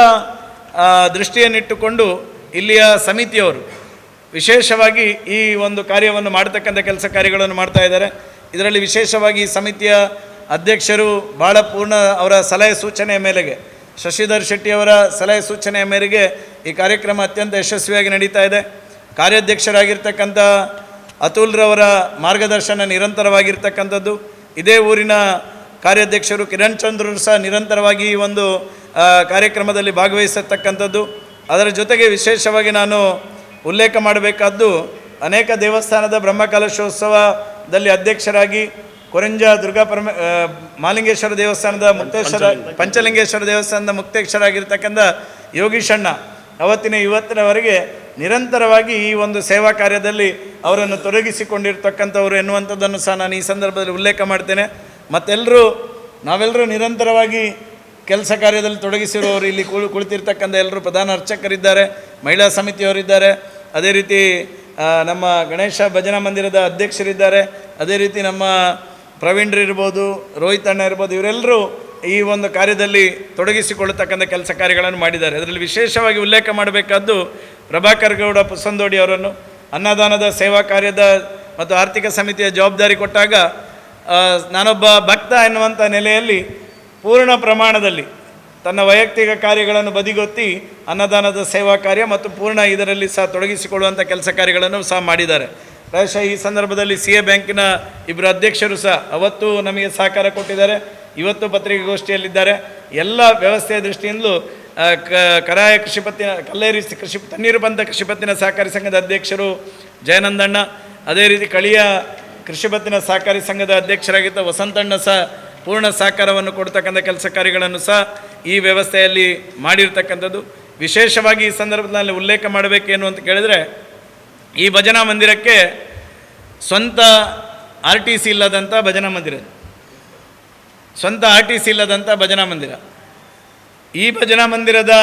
ದೃಷ್ಟಿಯನ್ನಿಟ್ಟುಕೊಂಡು ಇಲ್ಲಿಯ ಸಮಿತಿಯವರು ವಿಶೇಷವಾಗಿ ಈ ಒಂದು ಕಾರ್ಯವನ್ನು ಮಾಡ್ತಕ್ಕಂಥ ಕೆಲಸ ಕಾರ್ಯಗಳನ್ನು ಮಾಡ್ತಾ ಇದ್ದಾರೆ. ಇದರಲ್ಲಿ ವಿಶೇಷವಾಗಿ ಸಮಿತಿಯ ಅಧ್ಯಕ್ಷರು ಭಾಳ ಪೂರ್ಣ ಅವರ ಸಲಹೆ ಸೂಚನೆಯ ಮೇರೆಗೆ, ಶಶಿಧರ್ ಶೆಟ್ಟಿಯವರ ಸಲಹೆ ಸೂಚನೆಯ ಮೇರೆಗೆ ಈ ಕಾರ್ಯಕ್ರಮ ಅತ್ಯಂತ ಯಶಸ್ವಿಯಾಗಿ ನಡೀತಾ ಇದೆ. ಕಾರ್ಯಾಧ್ಯಕ್ಷರಾಗಿರ್ತಕ್ಕಂಥ ಅತುಲ್ರವರ ಮಾರ್ಗದರ್ಶನ ನಿರಂತರವಾಗಿರ್ತಕ್ಕಂಥದ್ದು. ಇದೇ ಊರಿನ ಕಾರ್ಯಾಧ್ಯಕ್ಷರು ಕಿರಣ್ ಚಂದ್ರರು ಸಹ ನಿರಂತರವಾಗಿ ಈ ಒಂದು ಕಾರ್ಯಕ್ರಮದಲ್ಲಿ ಭಾಗವಹಿಸತಕ್ಕಂಥದ್ದು. ಅದರ ಜೊತೆಗೆ ವಿಶೇಷವಾಗಿ ನಾನು ಉಲ್ಲೇಖ ಮಾಡಬೇಕಾದ್ದು, ಅನೇಕ ದೇವಸ್ಥಾನದ ಬ್ರಹ್ಮಕಲಶೋತ್ಸವದಲ್ಲಿ ಅಧ್ಯಕ್ಷರಾಗಿ ಕೊರಂಜ ಮಾಲಿಂಗೇಶ್ವರ ದೇವಸ್ಥಾನದ ಮುಕ್ತೇಶ್ವರ, ಪಂಚಲಿಂಗೇಶ್ವರ ದೇವಸ್ಥಾನದ ಮುಕ್ತೇಶ್ವರಾಗಿರ್ತಕ್ಕಂಥ ಯೋಗೀಶಣ್ಣ ಅವತ್ತಿನ ಇವತ್ತಿನವರೆಗೆ ನಿರಂತರವಾಗಿ ಈ ಒಂದು ಸೇವಾ ಕಾರ್ಯದಲ್ಲಿ ಅವರನ್ನು ತೊಡಗಿಸಿಕೊಂಡಿರ್ತಕ್ಕಂಥವ್ರು ಎನ್ನುವಂಥದ್ದನ್ನು ಸಹ ನಾನು ಈ ಸಂದರ್ಭದಲ್ಲಿ ಉಲ್ಲೇಖ ಮಾಡ್ತೇನೆ. ನಾವೆಲ್ಲರೂ ನಿರಂತರವಾಗಿ ಕೆಲಸ ಕಾರ್ಯದಲ್ಲಿ ತೊಡಗಿಸಿರುವವರು ಇಲ್ಲಿ ಕುಳಿತಿರ್ತಕ್ಕಂಥ ಎಲ್ಲರೂ ಪ್ರಧಾನ ಅರ್ಚಕರಿದ್ದಾರೆ, ಮಹಿಳಾ ಸಮಿತಿಯವರಿದ್ದಾರೆ, ಅದೇ ರೀತಿ ನಮ್ಮ ಗಣೇಶ ಭಜನಾ ಮಂದಿರದ ಅಧ್ಯಕ್ಷರಿದ್ದಾರೆ, ಅದೇ ರೀತಿ ನಮ್ಮ ಪ್ರವೀಣ್ರಿರ್ಬೋದು, ರೋಹಿತ್ ಅಣ್ಣ ಇರ್ಬೋದು, ಇವರೆಲ್ಲರೂ ಈ ಒಂದು ಕಾರ್ಯದಲ್ಲಿ ತೊಡಗಿಸಿಕೊಳ್ಳತಕ್ಕಂಥ ಕೆಲಸ ಕಾರ್ಯಗಳನ್ನು ಮಾಡಿದ್ದಾರೆ. ಅದರಲ್ಲಿ ವಿಶೇಷವಾಗಿ ಉಲ್ಲೇಖ ಮಾಡಬೇಕಾದ್ದು ಪ್ರಭಾಕರ್ ಗೌಡ ಪುಸಂದೋಡಿ ಅವರನ್ನು. ಅನ್ನದಾನದ ಸೇವಾ ಕಾರ್ಯದ ಮತ್ತು ಆರ್ಥಿಕ ಸಮಿತಿಯ ಜವಾಬ್ದಾರಿ ಕೊಟ್ಟಾಗ ನಾನೊಬ್ಬ ಭಕ್ತ ಎನ್ನುವಂಥ ನೆಲೆಯಲ್ಲಿ ಪೂರ್ಣ ಪ್ರಮಾಣದಲ್ಲಿ ತನ್ನ ವೈಯಕ್ತಿಕ ಕಾರ್ಯಗಳನ್ನು ಬದಿಗೊತ್ತಿ ಅನ್ನದಾನದ ಸೇವಾ ಕಾರ್ಯ ಮತ್ತು ಪೂರ್ಣ ಇದರಲ್ಲಿ ಸಹ ತೊಡಗಿಸಿಕೊಳ್ಳುವಂಥ ಕೆಲಸ ಕಾರ್ಯಗಳನ್ನು ಸಹ ಮಾಡಿದ್ದಾರೆ. ಪ್ರಾಯಶಃ ಈ ಸಂದರ್ಭದಲ್ಲಿ CA ಬ್ಯಾಂಕಿನ ಇಬ್ಬರು ಅಧ್ಯಕ್ಷರು ಸಹ ಅವತ್ತು ನಮಗೆ ಸಹಕಾರ ಕೊಟ್ಟಿದ್ದಾರೆ, ಇವತ್ತು ಪತ್ರಿಕಾಗೋಷ್ಠಿಯಲ್ಲಿದ್ದಾರೆ. ಎಲ್ಲ ವ್ಯವಸ್ಥೆಯ ದೃಷ್ಟಿಯಿಂದಲೂ ಕರಾಯ ಕೃಷಿಪತ್ತಿನ ಕಲ್ಲೇರಿ ತಣ್ಣೀರು ಬಂದ ಕೃಷಿಪತ್ತಿನ ಸಹಕಾರಿ ಸಂಘದ ಅಧ್ಯಕ್ಷರು ಜಯನಂದಣ್ಣ, ಅದೇ ರೀತಿ ಕಳಿಯ ಕೃಷಿಪತ್ತಿನ ಸಹಕಾರಿ ಸಂಘದ ಅಧ್ಯಕ್ಷರಾಗಿದ್ದ ವಸಂತಣ್ಣ ಸಹ ಪೂರ್ಣ ಸಹಕಾರವನ್ನು ಕೊಡ್ತಕ್ಕಂಥ ಕೆಲಸ ಕಾರ್ಯಗಳನ್ನು ಸಹ ಈ ವ್ಯವಸ್ಥೆಯಲ್ಲಿ ಮಾಡಿರ್ತಕ್ಕಂಥದ್ದು. ವಿಶೇಷವಾಗಿ ಈ ಸಂದರ್ಭದಲ್ಲಿ ಉಲ್ಲೇಖ ಮಾಡಬೇಕೇನು ಅಂತ ಕೇಳಿದರೆ, ಈ ಭಜನಾ ಮಂದಿರಕ್ಕೆ ಸ್ವಂತ RTC ಇಲ್ಲದಂಥ ಭಜನಾ ಮಂದಿರ, ಸ್ವಂತ RTC ಇಲ್ಲದಂಥ ಭಜನಾ ಮಂದಿರ. ಈ ಭಜನಾ ಮಂದಿರದ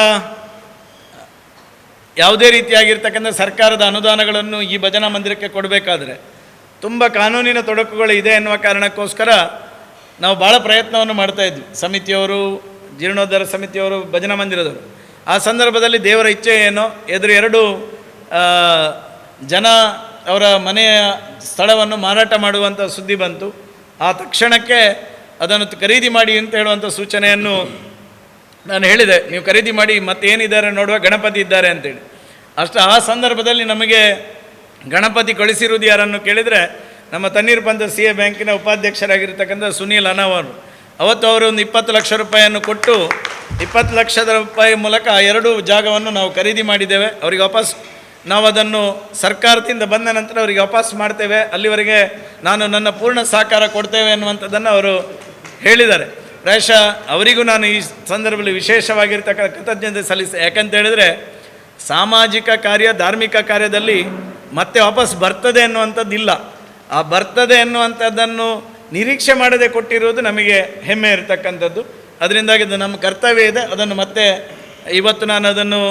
ಯಾವುದೇ ರೀತಿಯಾಗಿರ್ತಕ್ಕಂಥ ಸರ್ಕಾರದ ಅನುದಾನಗಳನ್ನು ಈ ಭಜನಾ ಮಂದಿರಕ್ಕೆ ಕೊಡಬೇಕಾದ್ರೆ ತುಂಬ ಕಾನೂನಿನ ತೊಡಕುಗಳು ಇದೆ ಎನ್ನುವ ಕಾರಣಕ್ಕೋಸ್ಕರ ನಾವು ಭಾಳ ಪ್ರಯತ್ನವನ್ನು ಮಾಡ್ತಾಯಿದ್ವಿ. ಸಮಿತಿಯವರು, ಜೀರ್ಣೋದ್ಧಾರ ಸಮಿತಿಯವರು, ಭಜನಾ ಮಂದಿರದವರು. ಆ ಸಂದರ್ಭದಲ್ಲಿ ದೇವರ ಇಚ್ಛೆ ಏನೋ ಎದುರು 2 ಜನ ಅವರ ಮನೆಯ ಸ್ಥಳವನ್ನು ಮಾರಾಟ ಮಾಡುವಂಥ ಸುದ್ದಿ ಬಂತು. ಆ ತಕ್ಷಣಕ್ಕೆ ಅದನ್ನು ಖರೀದಿ ಮಾಡಿ ಅಂತ ಹೇಳುವಂಥ ಸೂಚನೆಯನ್ನು ನಾನು ಹೇಳಿದೆ. ನೀವು ಖರೀದಿ ಮಾಡಿ, ಮತ್ತೇನಿದ್ದಾರೆ ನೋಡುವ, ಗಣಪತಿ ಇದ್ದಾರೆ ಅಂತೇಳಿ. ಆ ಸಂದರ್ಭದಲ್ಲಿ ನಮಗೆ ಗಣಪತಿ ಕಳಿಸಿರುವುದು ಯಾರನ್ನು ಕೇಳಿದರೆ, ನಮ್ಮ ತಣ್ಣೀರು ಪಂಥ CA ಬ್ಯಾಂಕಿನ ಉಪಾಧ್ಯಕ್ಷರಾಗಿರ್ತಕ್ಕಂಥ ಸುನೀಲ್ ಅನಾವರು. ಅವತ್ತು ಅವರು ಒಂದು 20 ಲಕ್ಷ ರೂಪಾಯಿಯನ್ನು ಕೊಟ್ಟು 20 ಲಕ್ಷದ ರೂಪಾಯಿ ಮೂಲಕ 2 ಜಾಗವನ್ನು ನಾವು ಖರೀದಿ ಮಾಡಿದ್ದೇವೆ. ಅವರಿಗೆ ವಾಪಸ್ ನಾವು ಅದನ್ನು ಸರ್ಕಾರದಿಂದ ಬಂದ ನಂತರ ಅವರಿಗೆ ವಾಪಸ್ ಮಾಡ್ತೇವೆ, ಅಲ್ಲಿವರೆಗೆ ನಾನು ನನ್ನ ಪೂರ್ಣ ಸಹಕಾರ ಕೊಡ್ತೇವೆ ಅನ್ನುವಂಥದ್ದನ್ನು ಅವರು ಹೇಳಿದ್ದಾರೆ. ಪ್ರಾಯಶಃ ಅವರಿಗೂ ನಾನು ಈ ಸಂದರ್ಭದಲ್ಲಿ ವಿಶೇಷವಾಗಿರ್ತಕ್ಕಂಥ ಕೃತಜ್ಞತೆ ಸಲ್ಲಿಸ್ತೇನೆ. ಯಾಕಂತ ಹೇಳಿದರೆ, ಸಾಮಾಜಿಕ ಕಾರ್ಯ, ಧಾರ್ಮಿಕ ಕಾರ್ಯದಲ್ಲಿ ಮತ್ತೆ ವಾಪಸ್ ಬರ್ತದೆ ಅನ್ನುವಂಥದ್ದಿಲ್ಲ. ಆ ಬರ್ತದೆ ಅನ್ನುವಂಥದ್ದನ್ನು ನಿರೀಕ್ಷೆ ಮಾಡದೆ ಕೊಟ್ಟಿರುವುದು ನಮಗೆ ಹೆಮ್ಮೆ ಇರತಕ್ಕಂಥದ್ದು. ಅದರಿಂದಾಗಿ ಇದು ನಮ್ಮ ಕರ್ತವ್ಯ ಇದೆ. ಅದನ್ನು ಮತ್ತೆ ಇವತ್ತು ನಾನು ಅದನ್ನು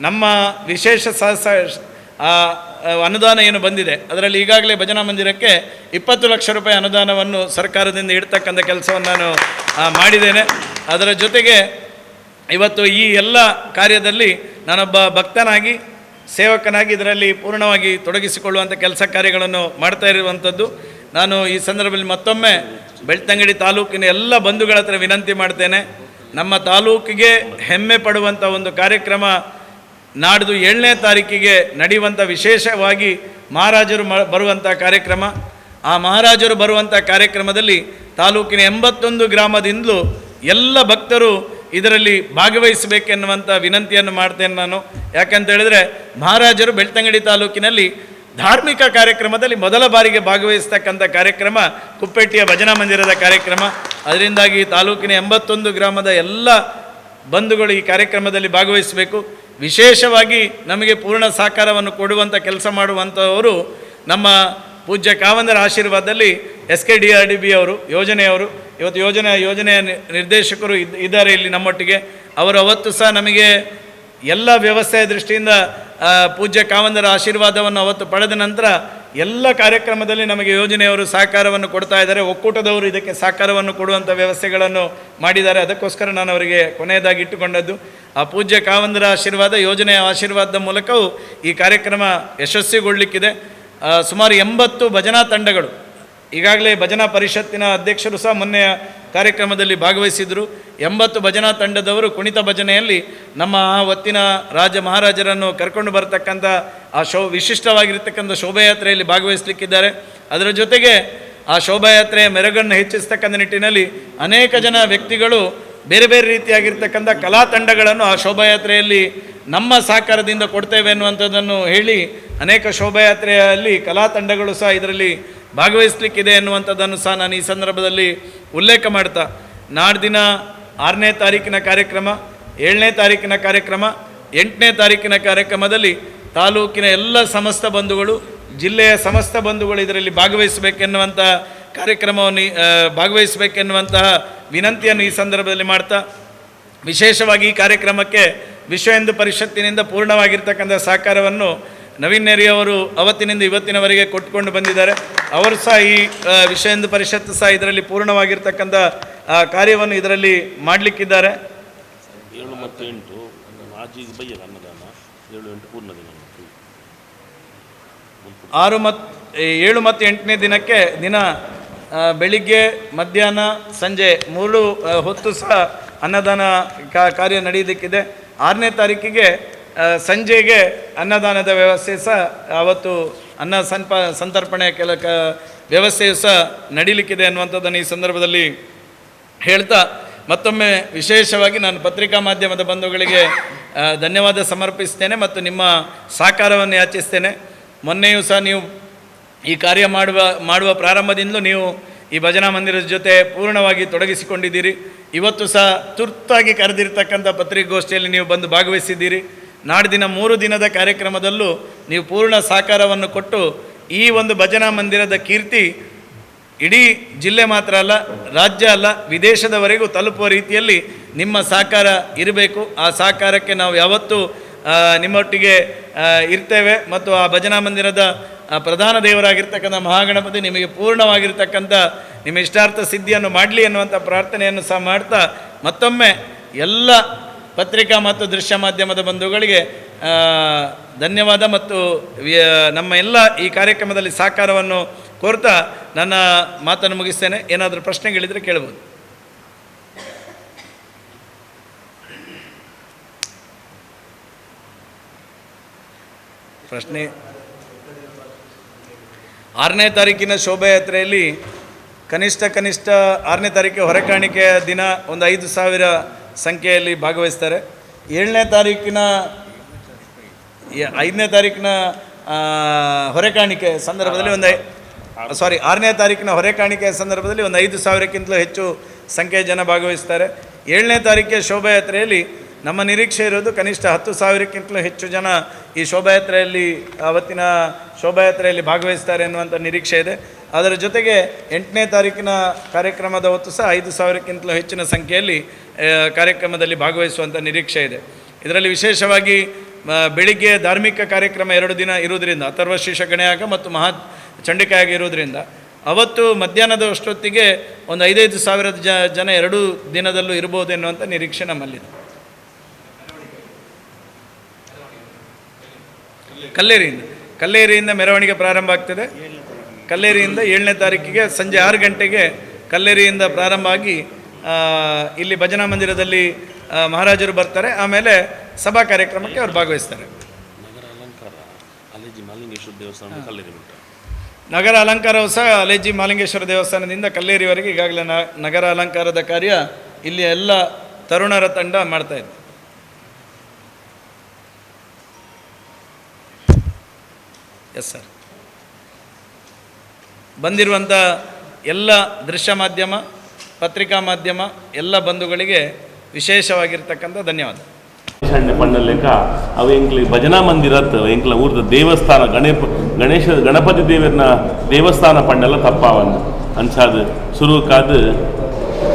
ನಮ್ಮ ವಿಶೇಷ ಅನುದಾನ ಏನು ಬಂದಿದೆ ಅದರಲ್ಲಿ ಈಗಾಗಲೇ ಭಜನಾ ಮಂದಿರಕ್ಕೆ 20 ಲಕ್ಷ ರೂಪಾಯಿ ಅನುದಾನವನ್ನು ಸರ್ಕಾರದಿಂದ ಇಡ್ತಕ್ಕಂಥ ಕೆಲಸವನ್ನು ನಾನು ಮಾಡಿದ್ದೇನೆ. ಅದರ ಜೊತೆಗೆ ಇವತ್ತು ಈ ಎಲ್ಲ ಕಾರ್ಯದಲ್ಲಿ ನಾನೊಬ್ಬ ಭಕ್ತನಾಗಿ, ಸೇವಕನಾಗಿ ಇದರಲ್ಲಿ ಪೂರ್ಣವಾಗಿ ತೊಡಗಿಸಿಕೊಳ್ಳುವಂಥ ಕೆಲಸ ಕಾರ್ಯಗಳನ್ನು ಮಾಡ್ತಾ ಇರುವಂಥದ್ದು. ನಾನು ಈ ಸಂದರ್ಭದಲ್ಲಿ ಮತ್ತೊಮ್ಮೆ ಬೆಳ್ತಂಗಡಿ ತಾಲೂಕಿನ ಎಲ್ಲ ಬಂಧುಗಳ ಹತ್ರ ವಿನಂತಿ ಮಾಡ್ತೇನೆ. ನಮ್ಮ ತಾಲೂಕಿಗೆ ಹೆಮ್ಮೆ ಪಡುವಂಥ ಒಂದು ಕಾರ್ಯಕ್ರಮ ನಾಡ್ದು 7ನೇ ತಾರೀಕಿಗೆ ನಡೆಯುವಂಥ, ವಿಶೇಷವಾಗಿ ಮಹಾರಾಜರು ಬರುವಂಥ ಕಾರ್ಯಕ್ರಮ. ಆ ಮಹಾರಾಜರು ಬರುವಂಥ ಕಾರ್ಯಕ್ರಮದಲ್ಲಿ ತಾಲೂಕಿನ 81 ಗ್ರಾಮದಿಂದಲೂ ಎಲ್ಲ ಭಕ್ತರು ಇದರಲ್ಲಿ ಭಾಗವಹಿಸಬೇಕೆನ್ನುವಂಥ ವಿನಂತಿಯನ್ನು ಮಾಡ್ತೇನೆ ನಾನು. ಯಾಕಂತ ಹೇಳಿದರೆ, ಮಹಾರಾಜರು ಬೆಳ್ತಂಗಡಿ ತಾಲೂಕಿನಲ್ಲಿ ಧಾರ್ಮಿಕ ಕಾರ್ಯಕ್ರಮದಲ್ಲಿ ಮೊದಲ ಬಾರಿಗೆ ಭಾಗವಹಿಸ್ತಕ್ಕಂಥ ಕಾರ್ಯಕ್ರಮ ಕುಪ್ಪೆಟ್ಟಿಯ ಭಜನಾ ಮಂದಿರದ ಕಾರ್ಯಕ್ರಮ. ಅದರಿಂದಾಗಿ ತಾಲೂಕಿನ 81 ಗ್ರಾಮದ ಎಲ್ಲ ಬಂಧುಗಳು ಈ ಕಾರ್ಯಕ್ರಮದಲ್ಲಿ ಭಾಗವಹಿಸಬೇಕು. ವಿಶೇಷವಾಗಿ ನಮಗೆ ಪೂರ್ಣ ಸಹಕಾರವನ್ನು ಕೊಡುವಂಥ ಕೆಲಸ ಮಾಡುವಂಥವರು ನಮ್ಮ ಪೂಜ್ಯ ಕಾವಂದರ ಆಶೀರ್ವಾದದಲ್ಲಿ SKDRDB ಅವರು, ಯೋಜನೆಯವರು, ಇವತ್ತು ಯೋಜನೆಯ ನಿರ್ದೇಶಕರು ಇದ್ದಾರೆ ಇಲ್ಲಿ ನಮ್ಮೊಟ್ಟಿಗೆ. ಅವರು ಅವತ್ತು ಸಹ ನಮಗೆ ಎಲ್ಲ ವ್ಯವಸ್ಥೆಯ ದೃಷ್ಟಿಯಿಂದ ಪೂಜ್ಯ ಕಾವಂದರ ಆಶೀರ್ವಾದವನ್ನು ಅವತ್ತು ಪಡೆದ ನಂತರ ಎಲ್ಲ ಕಾರ್ಯಕ್ರಮದಲ್ಲಿ ನಮಗೆ ಯೋಜನೆಯವರು ಸಹಕಾರವನ್ನು ಕೊಡ್ತಾ ಇದ್ದಾರೆ. ಒಕ್ಕೂಟದವರು ಇದಕ್ಕೆ ಸಹಕಾರವನ್ನು ಕೊಡುವಂಥ ವ್ಯವಸ್ಥೆಗಳನ್ನು ಮಾಡಿದ್ದಾರೆ. ಅದಕ್ಕೋಸ್ಕರ ನಾನು ಅವರಿಗೆ ಕೊನೆಯದಾಗಿ ಇಟ್ಟುಕೊಂಡದ್ದು ಆ ಪೂಜ್ಯ ಕಾವಂದರ ಆಶೀರ್ವಾದ, ಯೋಜನೆಯ ಆಶೀರ್ವಾದದ ಮೂಲಕವೂ ಈ ಕಾರ್ಯಕ್ರಮ ಯಶಸ್ವಿಗೊಳ್ಳಲಿಕ್ಕಿದೆ. ಸುಮಾರು 80 ಭಜನಾ ತಂಡಗಳು, ಈಗಾಗಲೇ ಭಜನಾ ಪರಿಷತ್ತಿನ ಅಧ್ಯಕ್ಷರು ಸಹ ಮೊನ್ನೆ ಕಾರ್ಯಕ್ರಮದಲ್ಲಿ ಭಾಗವಹಿಸಿದರು. 80 ಭಜನಾ ತಂಡದವರು ಕುಣಿತ ಭಜನೆಯಲ್ಲಿ ನಮ್ಮ ಹೊತ್ತಿನ ರಾಜ ಮಹಾರಾಜರನ್ನು ಕರ್ಕೊಂಡು ಬರತಕ್ಕಂಥ ಆ ವಿಶಿಷ್ಟವಾಗಿರ್ತಕ್ಕಂಥ ಶೋಭಾಯಾತ್ರೆಯಲ್ಲಿ ಭಾಗವಹಿಸಲಿಕ್ಕಿದ್ದಾರೆ. ಅದರ ಜೊತೆಗೆ ಆ ಶೋಭಾಯಾತ್ರೆಯ ಮೆರುಗನ್ನು ಹೆಚ್ಚಿಸ್ತಕ್ಕಂಥ ನಿಟ್ಟಿನಲ್ಲಿ ಅನೇಕ ಜನ ವ್ಯಕ್ತಿಗಳು ಬೇರೆ ಬೇರೆ ರೀತಿಯಾಗಿರ್ತಕ್ಕಂಥ ಕಲಾ ತಂಡಗಳನ್ನು ಆ ಶೋಭಾಯಾತ್ರೆಯಲ್ಲಿ ನಮ್ಮ ಸಹಕಾರದಿಂದ ಕೊಡ್ತೇವೆ ಅನ್ನುವಂಥದ್ದನ್ನು ಹೇಳಿ ಅನೇಕ ಶೋಭಾಯಾತ್ರೆಯಲ್ಲಿ ಕಲಾ ತಂಡಗಳು ಸಹ ಇದರಲ್ಲಿ ಭಾಗವಹಿಸಲಿಕ್ಕಿದೆ ಎನ್ನುವಂಥದ್ದನ್ನು ಸಹ ನಾನು ಈ ಸಂದರ್ಭದಲ್ಲಿ ಉಲ್ಲೇಖ ಮಾಡ್ತಾ, ನಾಡ್ದಿನ 6ನೇ ತಾರೀಕಿನ ಕಾರ್ಯಕ್ರಮ, 7ನೇ ತಾರೀಕಿನ ಕಾರ್ಯಕ್ರಮ, 8ನೇ ತಾರೀಕಿನ ಕಾರ್ಯಕ್ರಮದಲ್ಲಿ ತಾಲೂಕಿನ ಎಲ್ಲ ಸಮಸ್ತ ಬಂಧುಗಳು, ಜಿಲ್ಲೆಯ ಸಮಸ್ತ ಬಂಧುಗಳು ಇದರಲ್ಲಿ ಭಾಗವಹಿಸಬೇಕೆನ್ನುವಂಥ ಕಾರ್ಯಕ್ರಮವನ್ನು ಭಾಗವಹಿಸಬೇಕೆನ್ನುವಂತಹ ವಿನಂತಿಯನ್ನು ಈ ಸಂದರ್ಭದಲ್ಲಿ ಮಾಡ್ತಾ, ವಿಶೇಷವಾಗಿ ಈ ಕಾರ್ಯಕ್ರಮಕ್ಕೆ ವಿಶ್ವ ಹಿಂದೂ ಪರಿಷತ್ತಿನಿಂದ ಪೂರ್ಣವಾಗಿರ್ತಕ್ಕಂಥ ಸಹಕಾರವನ್ನು ನವೀನ್ ನೆರಿ ಅವರು ಅವತ್ತಿನಿಂದ ಇವತ್ತಿನವರೆಗೆ ಕೊಟ್ಟುಕೊಂಡು ಬಂದಿದ್ದಾರೆ. ಅವರು ಸಹ ಈ ವಿಶ್ವ ಹಿಂದೂ ಪರಿಷತ್ತು ಸಹ ಇದರಲ್ಲಿ ಪೂರ್ಣವಾಗಿರ್ತಕ್ಕಂಥ ಕಾರ್ಯವನ್ನು ಇದರಲ್ಲಿ ಮಾಡಲಿಕ್ಕಿದ್ದಾರೆ. 7 ಮತ್ತು 8 ಅನ್ನದಾನ 7 ಮತ್ತು 8ನೇ ದಿನಕ್ಕೆ ಬೆಳಿಗ್ಗೆ, ಮಧ್ಯಾಹ್ನ, ಸಂಜೆ 3 ಹೊತ್ತು ಸಹ ಅನ್ನದಾನ ಕಾರ್ಯ ನಡೆಯಲಿಕ್ಕಿದೆ. 6ನೇ ತಾರೀಕಿಗೆ ಸಂಜೆಗೆ ಅನ್ನದಾನದ ವ್ಯವಸ್ಥೆ ಸಹ, ಅವತ್ತು ಸಂತರ್ಪಣೆ ವ್ಯವಸ್ಥೆಯು ಸಹ ನಡೀಲಿಕ್ಕಿದೆ ಅನ್ನುವಂಥದ್ದನ್ನು ಈ ಸಂದರ್ಭದಲ್ಲಿ ಹೇಳ್ತಾ, ಮತ್ತೊಮ್ಮೆ ವಿಶೇಷವಾಗಿ ನಾನು ಪತ್ರಿಕಾ ಮಾಧ್ಯಮದ ಬಂಧುಗಳಿಗೆ ಧನ್ಯವಾದ ಸಮರ್ಪಿಸ್ತೇನೆ ಮತ್ತು ನಿಮ್ಮ ಸಹಕಾರವನ್ನು ಯಾಚಿಸ್ತೇನೆ. ಮೊನ್ನೆಯೂ ಸಹ ನೀವು ಈ ಕಾರ್ಯ ಮಾಡುವ ಪ್ರಾರಂಭದಿಂದಲೂ ನೀವು ಈ ಭಜನಾ ಮಂದಿರದ ಜೊತೆ ಪೂರ್ಣವಾಗಿ ತೊಡಗಿಸಿಕೊಂಡಿದ್ದೀರಿ. ಇವತ್ತು ಸಹ ತುರ್ತಾಗಿ ಕರೆದಿರ್ತಕ್ಕಂಥ ಪತ್ರಿಕಾಗೋಷ್ಠಿಯಲ್ಲಿ ನೀವು ಬಂದು ಭಾಗವಹಿಸಿದ್ದೀರಿ. ನಾಡಿನ 3 ದಿನದ ಕಾರ್ಯಕ್ರಮದಲ್ಲೂ ನೀವು ಪೂರ್ಣ ಸಹಕಾರವನ್ನು ಕೊಟ್ಟು ಈ ಒಂದು ಭಜನಾ ಮಂದಿರದ ಕೀರ್ತಿ ಇಡೀ ಜಿಲ್ಲೆ ಮಾತ್ರ ಅಲ್ಲ, ರಾಜ್ಯ ಅಲ್ಲ, ವಿದೇಶದವರೆಗೂ ತಲುಪುವ ರೀತಿಯಲ್ಲಿ ನಿಮ್ಮ ಸಹಕಾರ ಇರಬೇಕು. ಆ ಸಹಕಾರಕ್ಕೆ ನಾವು ಯಾವತ್ತೂ ನಿಮ್ಮೊಟ್ಟಿಗೆ ಇರ್ತೇವೆ. ಮತ್ತು ಆ ಭಜನಾ ಮಂದಿರದ ಪ್ರಧಾನ ದೇವರಾಗಿರ್ತಕ್ಕಂಥ ಮಹಾಗಣಪತಿ ನಿಮಗೆ ಪೂರ್ಣವಾಗಿರ್ತಕ್ಕಂಥ ನಿಮ್ಮ ಇಷ್ಟಾರ್ಥ ಸಿದ್ಧಿಯನ್ನು ಮಾಡಲಿ ಎನ್ನುವಂಥ ಪ್ರಾರ್ಥನೆಯನ್ನು ಸಹ ಮಾಡ್ತಾ, ಮತ್ತೊಮ್ಮೆ ಎಲ್ಲ ಪತ್ರಿಕಾ ಮತ್ತು ದೃಶ್ಯ ಮಾಧ್ಯಮದ ಬಂಧುಗಳಿಗೆ ಧನ್ಯವಾದ ಮತ್ತು ನಮ್ಮ ಎಲ್ಲ ಈ ಕಾರ್ಯಕ್ರಮದಲ್ಲಿ ಸಹಕಾರವನ್ನು ಕೋರ್ತಾ ನನ್ನ ಮಾತನ್ನು ಮುಗಿಸ್ತೇನೆ. ಏನಾದರೂ ಪ್ರಶ್ನೆಗಳಿದ್ರೆ ಕೇಳ್ಬೋದು. ಪ್ರಶ್ನೆ 6ನೇ ತಾರೀಕಿನ ಶೋಭಾಯಾತ್ರೆಯಲ್ಲಿ ಕನಿಷ್ಠ 6ನೇ ತಾರೀಕಿಗೆ ಹೊರೆಕಾಣಿಕೆಯ ದಿನ ಒಂದು 5,000 ಸಂಖ್ಯೆಯಲ್ಲಿ ಭಾಗವಹಿಸ್ತಾರೆ. 5ನೇ ತಾರೀಕಿನ ಹೊರೆಕಾಣಿಕೆ ಸಂದರ್ಭದಲ್ಲಿ 6ನೇ ತಾರೀಕಿನ ಹೊರೆಕಾಣಿಕೆಯ ಸಂದರ್ಭದಲ್ಲಿ ಒಂದು 5,000ಕ್ಕಿಂತಲೂ ಹೆಚ್ಚು ಸಂಖ್ಯೆಯ ಜನ ಭಾಗವಹಿಸ್ತಾರೆ. 7ನೇ ತಾರೀಕಿನ ಶೋಭಾಯಾತ್ರೆಯಲ್ಲಿ ನಮ್ಮ ನಿರೀಕ್ಷೆ ಇರೋದು ಕನಿಷ್ಠ 10,000ಕ್ಕಿಂತಲೂ ಹೆಚ್ಚು ಜನ ಈ ಅವತ್ತಿನ ಶೋಭಾಯಾತ್ರೆಯಲ್ಲಿ ಭಾಗವಹಿಸ್ತಾರೆ ಎನ್ನುವಂಥ ನಿರೀಕ್ಷೆ ಇದೆ. ಅದರ ಜೊತೆಗೆ 8ನೇ ತಾರೀಕಿನ ಕಾರ್ಯಕ್ರಮದ ಹೊತ್ತು ಸಹ 5,000ಕ್ಕಿಂತಲೂ ಹೆಚ್ಚಿನ ಸಂಖ್ಯೆಯಲ್ಲಿ ಕಾರ್ಯಕ್ರಮದಲ್ಲಿ ಭಾಗವಹಿಸುವಂಥ ನಿರೀಕ್ಷೆ ಇದೆ. ಇದರಲ್ಲಿ ವಿಶೇಷವಾಗಿ ಬೆಳಿಗ್ಗೆ ಧಾರ್ಮಿಕ ಕಾರ್ಯಕ್ರಮ 2 ದಿನ ಇರುವುದರಿಂದ, ಅಥರ್ವ ಶೀರ್ಷ ಗಣಯಾಗ ಮತ್ತು ಮಹಾ ಚಂಡಿಕಾಯಾಗ ಇರುವುದರಿಂದ ಅವತ್ತು ಮಧ್ಯಾಹ್ನದ ಅಷ್ಟೊತ್ತಿಗೆ ಒಂದು 5,000 ಜನ 2 ದಿನದಲ್ಲೂ ಇರ್ಬೋದು ಎನ್ನುವಂಥ ನಿರೀಕ್ಷೆ ನಮ್ಮಲ್ಲಿದೆ. ಕಲ್ಲೇರಿಯಿಂದ ಮೆರವಣಿಗೆ ಪ್ರಾರಂಭ ಆಗ್ತದೆ. ಕಲ್ಲೇರಿಯಿಂದ 7ನೇ ತಾರೀಕಿಗೆ ಸಂಜೆ 6 ಗಂಟೆಗೆ ಕಲ್ಲೇರಿಯಿಂದ ಪ್ರಾರಂಭ ಆಗಿ ಇಲ್ಲಿ ಭಜನಾ ಮಂದಿರದಲ್ಲಿ ಮಹಾರಾಜರು ಬರ್ತಾರೆ. ಆಮೇಲೆ ಸಭಾ ಕಾರ್ಯಕ್ರಮಕ್ಕೆ ಅವರು ಭಾಗವಹಿಸ್ತಾರೆ. ನಗರ ಅಲಂಕಾರವು ಸಹ ಅಲೆಜಿ ಮಾಲಿಂಗೇಶ್ವರ ದೇವಸ್ಥಾನದಿಂದ ಕಲ್ಲೇರಿವರೆಗೆ ಈಗಾಗಲೇ ನಗರ ಅಲಂಕಾರದ ಕಾರ್ಯ ಇಲ್ಲಿ ಎಲ್ಲ ತರುಣರ ತಂಡ ಮಾಡ್ತಾ ಇದೆ. Yes sir. ಬಂದಿರುವಂಥ ಎಲ್ಲ ದೃಶ್ಯ ಮಾಧ್ಯಮ, ಪತ್ರಿಕಾ ಮಾಧ್ಯಮ ಎಲ್ಲ ಬಂಧುಗಳಿಗೆ ವಿಶೇಷವಾಗಿರ್ತಕ್ಕಂಥ ಧನ್ಯವಾದ. ಪಂಡಲೆಕ್ಕ ಅವು ಎಂಕ್ಲಿ ಭಜನಾ ಮಂದಿರತ್ ಎಂಕ್ಲ ಊರ್ದ ದೇವಸ್ಥಾನ ಗಣಪತಿ ದೇವರನ ದೇವಸ್ಥಾನ ಪಂಡಲ ತಪ್ಪಾವಂದು ಅಂಚಾದು ಸುರುಕಾದು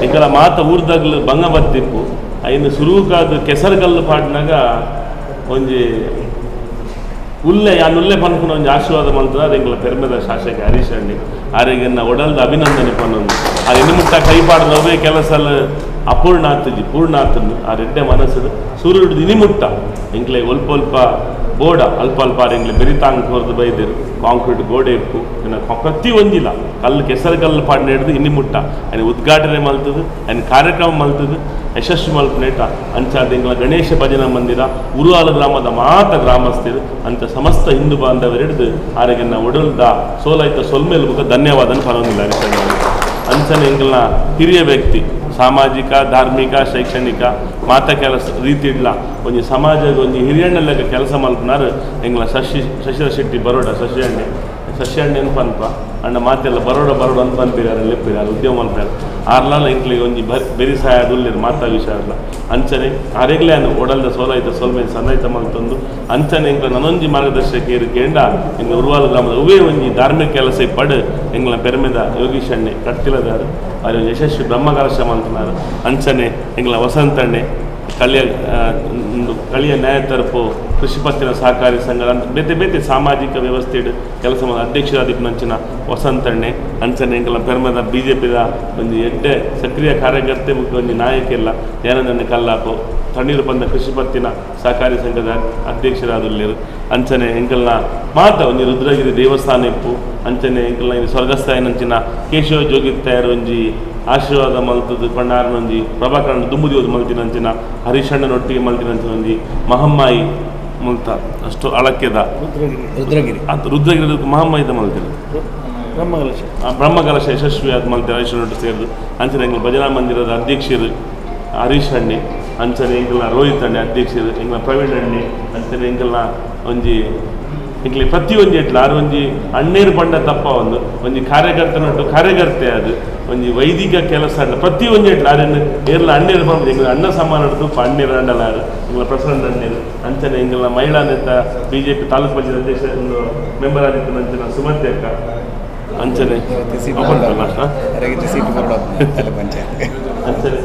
ಎಂಕಲ ಮಾತ ಊರ್ದಾಗ್ಲು ಭಂಗ ಬರ್ತಿಪ್ಪು ಐನು ಸುರುಕಾದು ಕೆಸರುಗಲ್ಲು ಪಾಡಿನಾಗ ಒಂಜಿ ಉಲ್ಲೆ ಉಲ್ಲೆ ಪನ್ಪುನ ಒಂದು ಆಶೀರ್ವಾದ ಮಾಡ್ತದೆ. ಅದು ಎಂಗ್ಲ ಪೆರ್ಮೆದ ಶಾಸಕ ಹರೀಶ್ ಅಣ್ಣಿ ಆರಿಗೆನ್ನ ಒಡಲ್ದ ಅಭಿನಂದನೆ ಪನ್ನೊಂದು ಆ ಎನ್ನುಮುಟ್ಟ ಕೈಪಾಡದವೇ ಕೆಲಸಲ್ಲ ಅಪೂರ್ಣ ಆತಜಿ ಪೂರ್ಣ ಆತನು ಆ ರೆಡ್ಡೆ ಮನಸ್ಸು ಸೂರ್ಯುಡ್ದು ಇನಿಮುಟ್ಟ ಎಂಕ್ಲೆ ಅಲ್ಪ ಬೋಡ ಅಲ್ಪ ಎಂಗ್ಲೆ ಬೆರಿತಾಂಗ್ ಹೊರದು ಬೈದಿರು ಕಾಂಕ್ರೀಟ್ ಗೋಡೆ ಇಪ್ಪು ಇನ್ನು ಪ್ರತಿ ಒಂದಿಲ್ಲ ಕಲ್ಲು ಕೆಸರು ಕಲ್ಲು ಪಾಡಿನ ಹಿಡಿದು ಇನ್ನಿಮುಟ್ಟ ఆయన ಉದ್ಘಾಟನೆ ಮಲ್ತದು ఆయన ಕಾರ್ಯಕ್ರಮ ಮಲ್ತದು ಯಶಸ್ವಿ ಮಲ್ಪನೇಟ ಅಂಚಾದ ಎಂಗ್ಲ ಗಣೇಶ ಭಜನಾ ಮಂದಿರ ಉರುವಾಲ ಗ್ರಾಮದ ಮಾತ ಗ್ರಾಮಸ್ಥರು ಅಂತ ಸಮಸ್ತ ಹಿಂದೂ ಬಾಂಧವರು ಹಿಡಿದು ಆರಿಗೆನ್ನ ಒಡಲ್ದ ಸೋಲಾಯ್ತ ಸೊಲ್ಮೇಲ್ ಮುಖ ಧನ್ಯವಾದನ ಪರವಾಗಿಲ್ಲ. ಅಂಚನೆ ಎಂಗ್ಲನ ಹಿರಿಯ ವ್ಯಕ್ತಿ ಸಾಮಾಜಿಕ ಧಾರ್ಮಿಕ ಶೈಕ್ಷಣಿಕ ಮಾತ ಕೆಲಸ ರೀತಿ ಇಲ್ಲ ಒಂಜಿ ಸಮಾಜದ ಒಂಜಿ ಹಿರಿಯಣ್ಣಲೆಕ್ಕ ಕೆಲಸ ಮಲ್ಪನಾರು ಎಂಗ್ಲ ಶಶಿರ ಶೆಟ್ಟಿ ಬರೋಡ ಶಶಿ ಅಣ್ಣೇನು ಪನ್ಪ ಅಣ್ಣ ಮಾತೆಲ್ಲ ಬರೋಡ ಅಂತ ಪನ್ಪಿರಾರು ಲೆಪ್ಪಿರಾರು ಉದ್ಯಮ ಮಲ್ಪಾರು ಆರ್ಲಾಲ ಎಂಕ್ಲಿಗೆ ಒಂಜಿ ಬೆರಿ ಸಹಾಯ ಉಳ್ಳಿರು ಮಾತಾ ವಿಷಯ ಅಲ್ಲ ಅಂಚನೆ ಆರೆಗ್ಲೇ ಅನ್ನು ಒಡಲ್ದ ಸೋಲಾಯ್ತ ಸೋಲ್ಮೇಲೆ ಸನ್ನಾಯ್ತ ಮಲ್ತೊಂದು ಅಂಚನೆ ಎಂಗ್ಲ ನನೊಂಜಿ ಮಾರ್ಗದರ್ಶಕ ಕೇಂಡ ಎಂಗ್ಲ ಉರುವಾಲ ಗ್ರಾಮದ ಅವೇ ಒಂಜಿ ಧಾರ್ಮಿಕ ಕೆಲಸ ಪಡ್ ಎಂಗ್ಲ ಪೆರ್ಮೆದ ಯೋಗೀಶ್ ಅಣ್ಣೆ ಕಟ್ಟಿಲದಾರು ಅವ್ರ ಯಶಸ್ವಿ ಬ್ರಹ್ಮಕಲಶ ಮಲ್ತನಾರು ಅಂಚನೆ ಎಂಗ್ಲ ವಸಂತಣ್ಣೆ ಕಳಿಯ ನ್ಯಾಯ ತರಪು ಕೃಷಿ ಪತ್ತಿನ ಸಹಕಾರಿ ಸಂಘ ಬೇತೆ ಸಾಮಾಜಿಕ ವ್ಯವಸ್ಥೆ ಕೆಲಸ ಅಧ್ಯಕ್ಷರಾದಿಪ್ಪು ವಸಂತಣ್ಣೆ ಅಂಚನೆ ಎಂಕಲ ಪೆರ್ಮದ BJPದ ಒಂದು ಎಡ್ಡೆ ಸಕ್ರಿಯ ಕಾರ್ಯಕರ್ತೆ ಒಂದು ನಾಯಕ ಎಲ್ಲ ಧ್ಯಾನದನ್ನೇ ಕಲ್ಲಾಪು ತಣ್ಣೀರು ಬಂದ ಕೃಷಿ ಪತ್ತಿನ ಸಹಕಾರಿ ಸಂಘದ ಅಧ್ಯಕ್ಷರಾದಲ್ಲಿರು ಅಂಚನೆ ಎಂಕಲ್ನ ಮಾತ ಒಂದು ರುದ್ರಗಿರಿ ದೇವಸ್ಥಾನ ಇಪ್ಪು ಅಂಚನೆ ಎಂಕಲ್ನ ಸ್ವರ್ಗಸ್ಥಾಯನಂಚಿನ ಕೇಶವ ಜೋಗಿತ್ತಾಯರು ಒಂಜಿ ಆಶೀರ್ವಾದ ಮಲ್ತದ್ದು ಪಣ್ಣಾರನೊಂಜಿ ಪ್ರಭಾಕರಣ ದುಂಬುದಿಯೋದು ಮಲ್ತಿನಂಚಿನ ಹರೀಶಣ್ಣನೊಟ್ಟಿಗೆ ಮಲ್ತಿನಂಚಿನ ಒಂಜಿ ಮಹಮ್ಮಾಯಿ ಮುಲ್ತ ಅಷ್ಟು ಅಳಕ್ಯದ ರುದ್ರಗಿರಿ ಮಹಮ್ಮಾಯಿದ ಮಲ್ತಿನ ಬ್ರಹ್ಮಕಲಶ ಯಶಸ್ವಿಯಾದ ಮಲ್ತಿನ ಹರೀಶಣ್ಣೊಟ್ಟು ಸೇರಿದು ಅಂಚನೆ ಎಂಗ್ಲ ಭಜನಾ ಮಂದಿರದ ಅಧ್ಯಕ್ಷರು ಹರೀಶ್ ಅಣ್ಣೆ ಅಂಚನೆ ಎಂಕಲ್ನ ರೋಹಿತ್ ಅಣ್ಣೆ ಅಧ್ಯಕ್ಷರು ಎಂಗ್ಲ ಪ್ರವೀಣ್ ಅಣ್ಣೆ ಅಂಚನೆ ಎಂಕಲ್ನ ಒಂಜಿ ಇಂಕ್ಲಿ ಪ್ರತಿಯೊಂದು ಎಟ್ಲ ಆರು ಒಂಜಿ ಅಣ್ಣೇರು ಪಂಡ ತಪ್ಪ ಒಂಜಿ ಕಾರ್ಯಕರ್ತನೊಟ್ಟು ಕಾರ್ಯಕರ್ತೆ ಅದು ಒಂಜಿ ವೈದಿಕ ಕೆಲಸ ಅಲ್ಲ ಪ್ರತಿಯೊಂದು ಎಟ್ಲ ಆರೇನು ಏರ್ಲ ಅಣ್ಣೇರು ಪಂಡ ಎಂಗ್ಲ ಅಣ್ಣ ಸಮಾನ ತುಪ್ಪ ಅಣ್ಣೇರು ಅಂಡಲಾರು ಎಂಗ್ಲ ಪ್ರೆಸಿಡೆಂಟ್ ಅಣ್ಣೇರು ಅಂಚನೆ ಎಂಗ್ಲ ಮಹಿಳಾ ನೇತ BJP ತಾಲೂಕು ಪಂಚಾಯತ್ ಅಧ್ಯಕ್ಷ ಒಂದು ಮೆಂಬರ್ ಆಗಿತ್ತು ಅಂಚನೆ ಸುಮತಿ ಅಕ್ಕ ಅಂಚನೆ ಅಂಚನೆ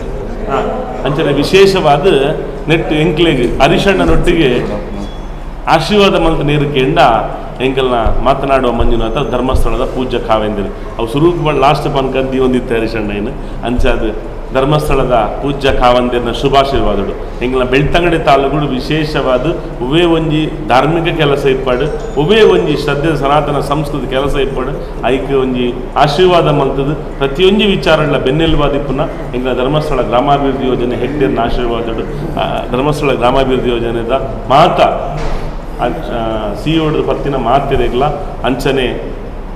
ಅಂಚನೆ ವಿಶೇಷವಾದ ನೆಟ್ಟು ಎಂಕ್ಲೆಗೆ ಹರಿಶಣ್ಣನೊಟ್ಟಿಗೆ ಆಶೀರ್ವಾದ ಮಂತ್ರ ನೀರು ಕೇಂಡ ಎಂಕಲ್ನ ಮಾತನಾಡುವ ಮಂಜುನಾಥ ಧರ್ಮಸ್ಥಳದ ಪೂಜ್ಯ ಕಾವೇಂದ್ರಿ ಅವು ಸುರು ಲಾಸ್ಟ್ ಪನ್ಕಂದಿ ಹೊಂದಿತ್ತು ಹರಿಶಣ್ಣ ಏನು ಅಂಚಾದ ಧರ್ಮಸ್ಥಳದ ಪೂಜ್ಯ ಕಾವಂದಿರನ ಶುಭಾಶೀರ್ವಾದಗಳು ಎಂಗ್ಲ ಬೆಳ್ತಂಗಡಿ ತಾಲೂಕು ವಿಶೇಷವಾದ ಉವೇ ಒಂಜಿ ಧಾರ್ಮಿಕ ಕೆಲಸ ಇಪ್ಪಾಡು ಉವೇ ಒಂಜಿ ಶ್ರದ್ಧೆ ಸನಾತನ ಸಂಸ್ಕೃತಿ ಕೆಲಸ ಇಪ್ಪಾಡು ಐಕೆ ಒಂಜಿ ಆಶೀರ್ವಾದ ಮಂತದ್ದು ಪ್ರತಿಯೊಂದು ವಿಚಾರಗಳ ಬೆನ್ನೆಲುಬಾದಿಪ್ಪುನ ಎಂಗ್ಲ ಧರ್ಮಸ್ಥಳ ಗ್ರಾಮಾಭಿವೃದ್ಧಿ ಯೋಜನೆ ಹೆಗ್ಡೇರ್ನ ಆಶೀರ್ವಾದಗಳು ಧರ್ಮಸ್ಥಳ ಗ್ರಾಮಾಭಿವೃದ್ಧಿ ಯೋಜನೆದ ಮಾತ CEO ಪತ್ತಿನ ಮಾತಿರೆಗ್ಲ ಅಂಚನೆ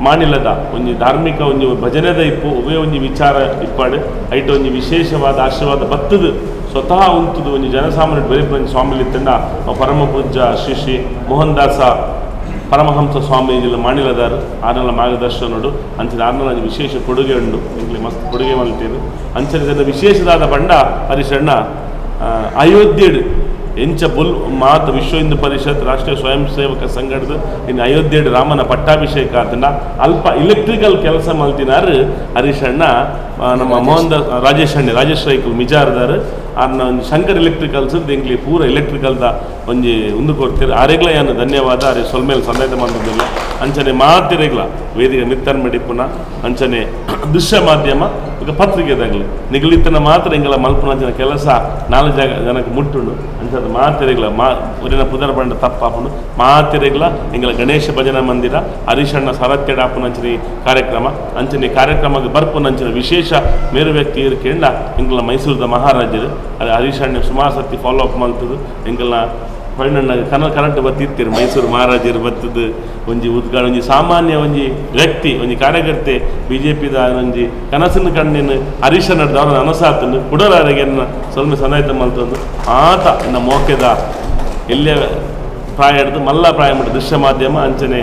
ಮಾನಿಲದ ಒಂಜಿ ಧಾರ್ಮಿಕ ಒಂಜಿ ಭಜನೆದ ಇಪ್ಪು ಉವೇ ಒಂಜಿ ವಿಚಾರ ಇಪ್ಪಾಡು ಐಟ ಒಂಜಿ ವಿಶೇಷವಾದ ಆಶೀರ್ವಾದ ಬತ್ತದು ಸ್ವತಃ ಉಂತದು ಒಂಜಿ ಜನಸಾಮಾನ್ಯ ಬೆರೆಪಂಜಿ ಸ್ವಾಮಿಲಿತ್ತಂಡ ಪರಮ ಪೂಜ್ಯ ಶ್ರೀ ಶ್ರೀ ಮೋಹನ್ ದಾಸ ಪರಮಹಂಸ ಸ್ವಾಮೀಜಿಲ ಮಾನಿಲದಾರು ಆರ್ನಲ ಮಾರ್ಗದರ್ಶನೋಡು ಅಂಚನೆ ಆರ್ನಲ ವಿಶೇಷ ಕೊಡುಗೆ ಉಂಡು ಇಂಗ್ಲಿ ಮಸ್ತ್ ಕೊಡುಗೆ ಮಲ್ತೇರು ಅಂಚನೆ ವಿಶೇಷದಾದ ಬಂಡ ಹರಿಶಣ್ಣ ಅಯೋಧ್ಯೆಡು ಎಂಚ ಬುಲ್ ಮಾತ ವಿಶ್ವ ಹಿಂದೂ ಪರಿಷತ್ ರಾಷ್ಟ್ರೀಯ ಸ್ವಯಂ ಸೇವಕ ಸಂಘಟದ ಇನ್ನು ಅಯೋಧ್ಯೆಡು ರಾಮನ ಪಟ್ಟಾಭಿಷೇಕ ಆತನ ಅಲ್ಪ ಇಲೆಕ್ಟ್ರಿಕಲ್ ಕೆಲಸ ಮಲ್ತಿನಾರು ಹರೀಶಣ್ಣ ನಮ್ಮ ಮೋಹನ್ ರಾಜೇಶ್ ರೈಕಲ್ ಮಿಜಾರ್ದಾರು ಆರ್ನ ಒಂದು ಶಂಕರ್ ಎಲೆಕ್ಟ್ರಿಕಲ್ಸ್ ಎಂಕ್ಲಿ ಪೂರ ಎಲೆಕ್ಟ್ರಿಕಲ್ದ ಒಂಜಿ ಉಂದು ಕೊಡ್ತೀರಿ ಆರೆಗ್ಲ ಏನು ಧನ್ಯವಾದ ಅರೆ ಸೊಲ್ಮೇಲೆ ಸಂದೇಹ ಮಾಡಿದ್ದಿಲ್ಲ ಅಂಚನೆ ಮಾತಿರೆಗ್ಲ ವೇದಿಕೆ ಮಿತ್ತನ್ ಮಡಿಪುನ ಅಂಚನೆ ದೃಶ್ಯ ಮಾಧ್ಯಮ ಈಗ ಪತ್ರಿಕೆದಾಗಲಿ ನಿಗಲಿತನ ಮಾತ್ರ ಎಂಗೆಲ್ಲ ಮಲ್ಪುನ ಕೆಲಸ 4 ಜನಕ್ಕೆ ಮುಟ್ಟುಂಡು ಅಂಚದ ಮಾತಿರೆಗ್ಲ ಊರಿನ ಪುದರ್ ಬಂಡ ತಪ್ಪಾಪುಂಡು ಮಾತಿರೆಗ್ಲ ಎಂಗೆಲ್ಲ ಗಣೇಶ ಭಜನಾ ಮಂದಿರ ಹರೀಶಣ್ಣ ಸಾರಥ್ಯಡ ಆಪುನಂಚಿನ ಕಾರ್ಯಕ್ರಮ ಅಂಚನೆ ಕಾರ್ಯಕ್ರಮಕ್ಕೆ ಬರ್ಪುನಂಚಿನ ವಿಶೇಷ ಮೇರು ವ್ಯಕ್ತಿ ಇರ್ಕೆಂಡ ಎಂಗೆಲ್ಲ ಮೈಸೂರದ ಮಹಾರಾಜರು ಅದು ಹರೀಶಣ್ಣ ಸುಮಾರು ಸತಿ ಫಾಲೋ ಅಪ್ ಮಾಡ್ತದ್ದು ಎಂಗೆಲ್ಲ ಪೈಣ್ಣ ಕರೆಂಟ್ ಬತ್ತಿರ್ತೀರಿ ಮೈಸೂರು ಮಹಾರಾಜರು ಬತ್ತದು ಒಂಜಿ ಉದ್ಘಾಟನೆ ಒಂಜಿ ಸಾಮಾನ್ಯ ಒಂಜಿ ವ್ಯಕ್ತಿ ಒಂಜಿ ಕಾರ್ಯಕರ್ತೆ BJPದ ಒಂಜಿ ಕನಸಿನ ಕಣ್ಣಿನ ಹರೀಶಣ್ಣದ ಅವ್ರ ಅನಸಾತನು ಕುಡಲಾರಿಗೆ ಸ್ವಲ್ಪ ಸನಾಯಿತ ಮಲ್ತಂದು ಆತ ಇನ್ನು ಮೋಕೆದ ಎಲ್ಲೇ ಪ್ರಾಯ ಹಿಡಿದು ಮಲ್ಲ ಪ್ರಾಯ ಮಾಡಿ ದೃಶ್ಯ ಮಾಧ್ಯಮ ಅಂಚನೆ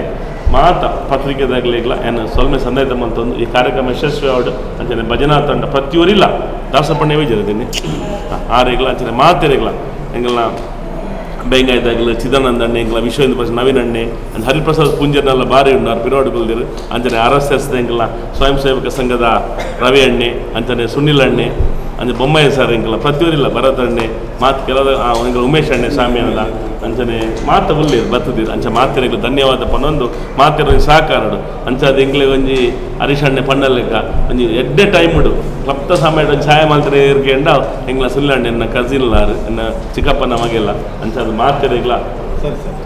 ಮಾತ ಪತ್ರಿಕೆದಾಗಲಿಲ್ಲ ಏನು ಸ್ವಲ್ಪ ಸಂದೇಹ ಮಂತಂದು ಈ ಕಾರ್ಯಕ್ರಮ ಯಶಸ್ವಿ ಆವಡು ಅಂಚನೆ ಭಜನಾ ತಂಡ ಪ್ರತಿಯೊರಿಲ್ಲ ದಾಸಪಣ್ಯವೇ ಜರದೀನಿ ಆರೆಗ್ಲ ಅಂಚನೆ ಮಾತೆರೆಗ್ಲ ಎಂಗೆಲ್ಲ ಬೆಂಗಾಯ್ದಾಗಲು ಚಿದಾನಂದ ಅಣ್ಣೆ ಎಂಗ್ಲ ವಿಶ್ವ ಹಿಂದೂ ಪರಿಷತ್ ನವೀನ್ ಅಣ್ಣೆ ಅಂದ್ ಹರಿಪ್ರಸಾದ್ ಪುಂಜರ್ನೆಲ್ಲ ಬಾರಿ ಉಂಡು ಪಿರೋಡು ಬಲ್ದಿರು ಅಂಚನೆ RSS ಎಂಗೆಲ್ಲ ಸ್ವಯಂ ಸೇವಕ ಸಂಘದ ರವಿ ಅಣ್ಣೆ ಅಂಚನೆ ಸುನಿಲ್ ಅಣ್ಣೆ ಅಂಚೆ ಬೊಮ್ಮಾಯಿ ಸರ್ ಎಂಗೆಲ್ಲ ಪ್ರತಿಯೊರಿಲ್ಲ ಭರತ್ ಅಣ್ಣೆ ಮಾತು ಕೆಲವು ಎಂಗೆಲ್ಲ ಉಮೇಶ್ ಅಣ್ಣೆ ಸ್ವಾಮಿಯಲ್ಲ ಅಂಚನೆ ಮಾತು ಉಳ್ಳೀರು ಬರ್ತದಿರು ಅಂಚೆ ಮಾತಿರೆಗ್ಲು ಧನ್ಯವಾದ ಪನ್ನೊಂದು ಮಾತಿರ ಸಹಕಾರಡು ಅಂಚೆ ಅದು ಎಂಗ್ಲೆ ಒಂಜಿ ಹರೀಶಣ್ಣೆ ಪಣ್ಣಲೆಕ್ಕ ಒಂಜಿ ಎಡ್ಡೆ ಟೈಮ್ ಉಡು ಕ್ಲಪ್ತ ಸಮಯದ ಒಂದು ಛಾಯೆ ಮಾತ್ರ ಇರ್ಕೆಂಡ ಎಂಗ್ಲ ಸುಲ್ಲಣ್ಣೆ ಎನ್ನ ಕಸಿನ್ಲಾರು ಎನ್ನ ಚಿಕ್ಕಪ್ಪನ ಮಗೆಲ್ಲ ಅಂಚೆ ಅದು ಮಾತಿರೆಗ್ಲ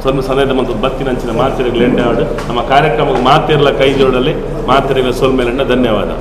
ಸ್ವಲ್ಪ ಸದಯದ ಮತ್ತು ಬತ್ತಿನ ಅಂಚಿನ ಮಾತಿರೆಗ್ಲು ಎಂಡೆ ಆಡು ನಮ್ಮ ಕಾರ್ಯಕ್ರಮಕ್ಕೆ ಮಾತಿರ್ಲ ಕೈ ಜೋಡಲಿ ಮಾತಿರೆಗ್ಲ ಸೊಲ್ಮೇಲೆಂಡ ಧನ್ಯವಾದ.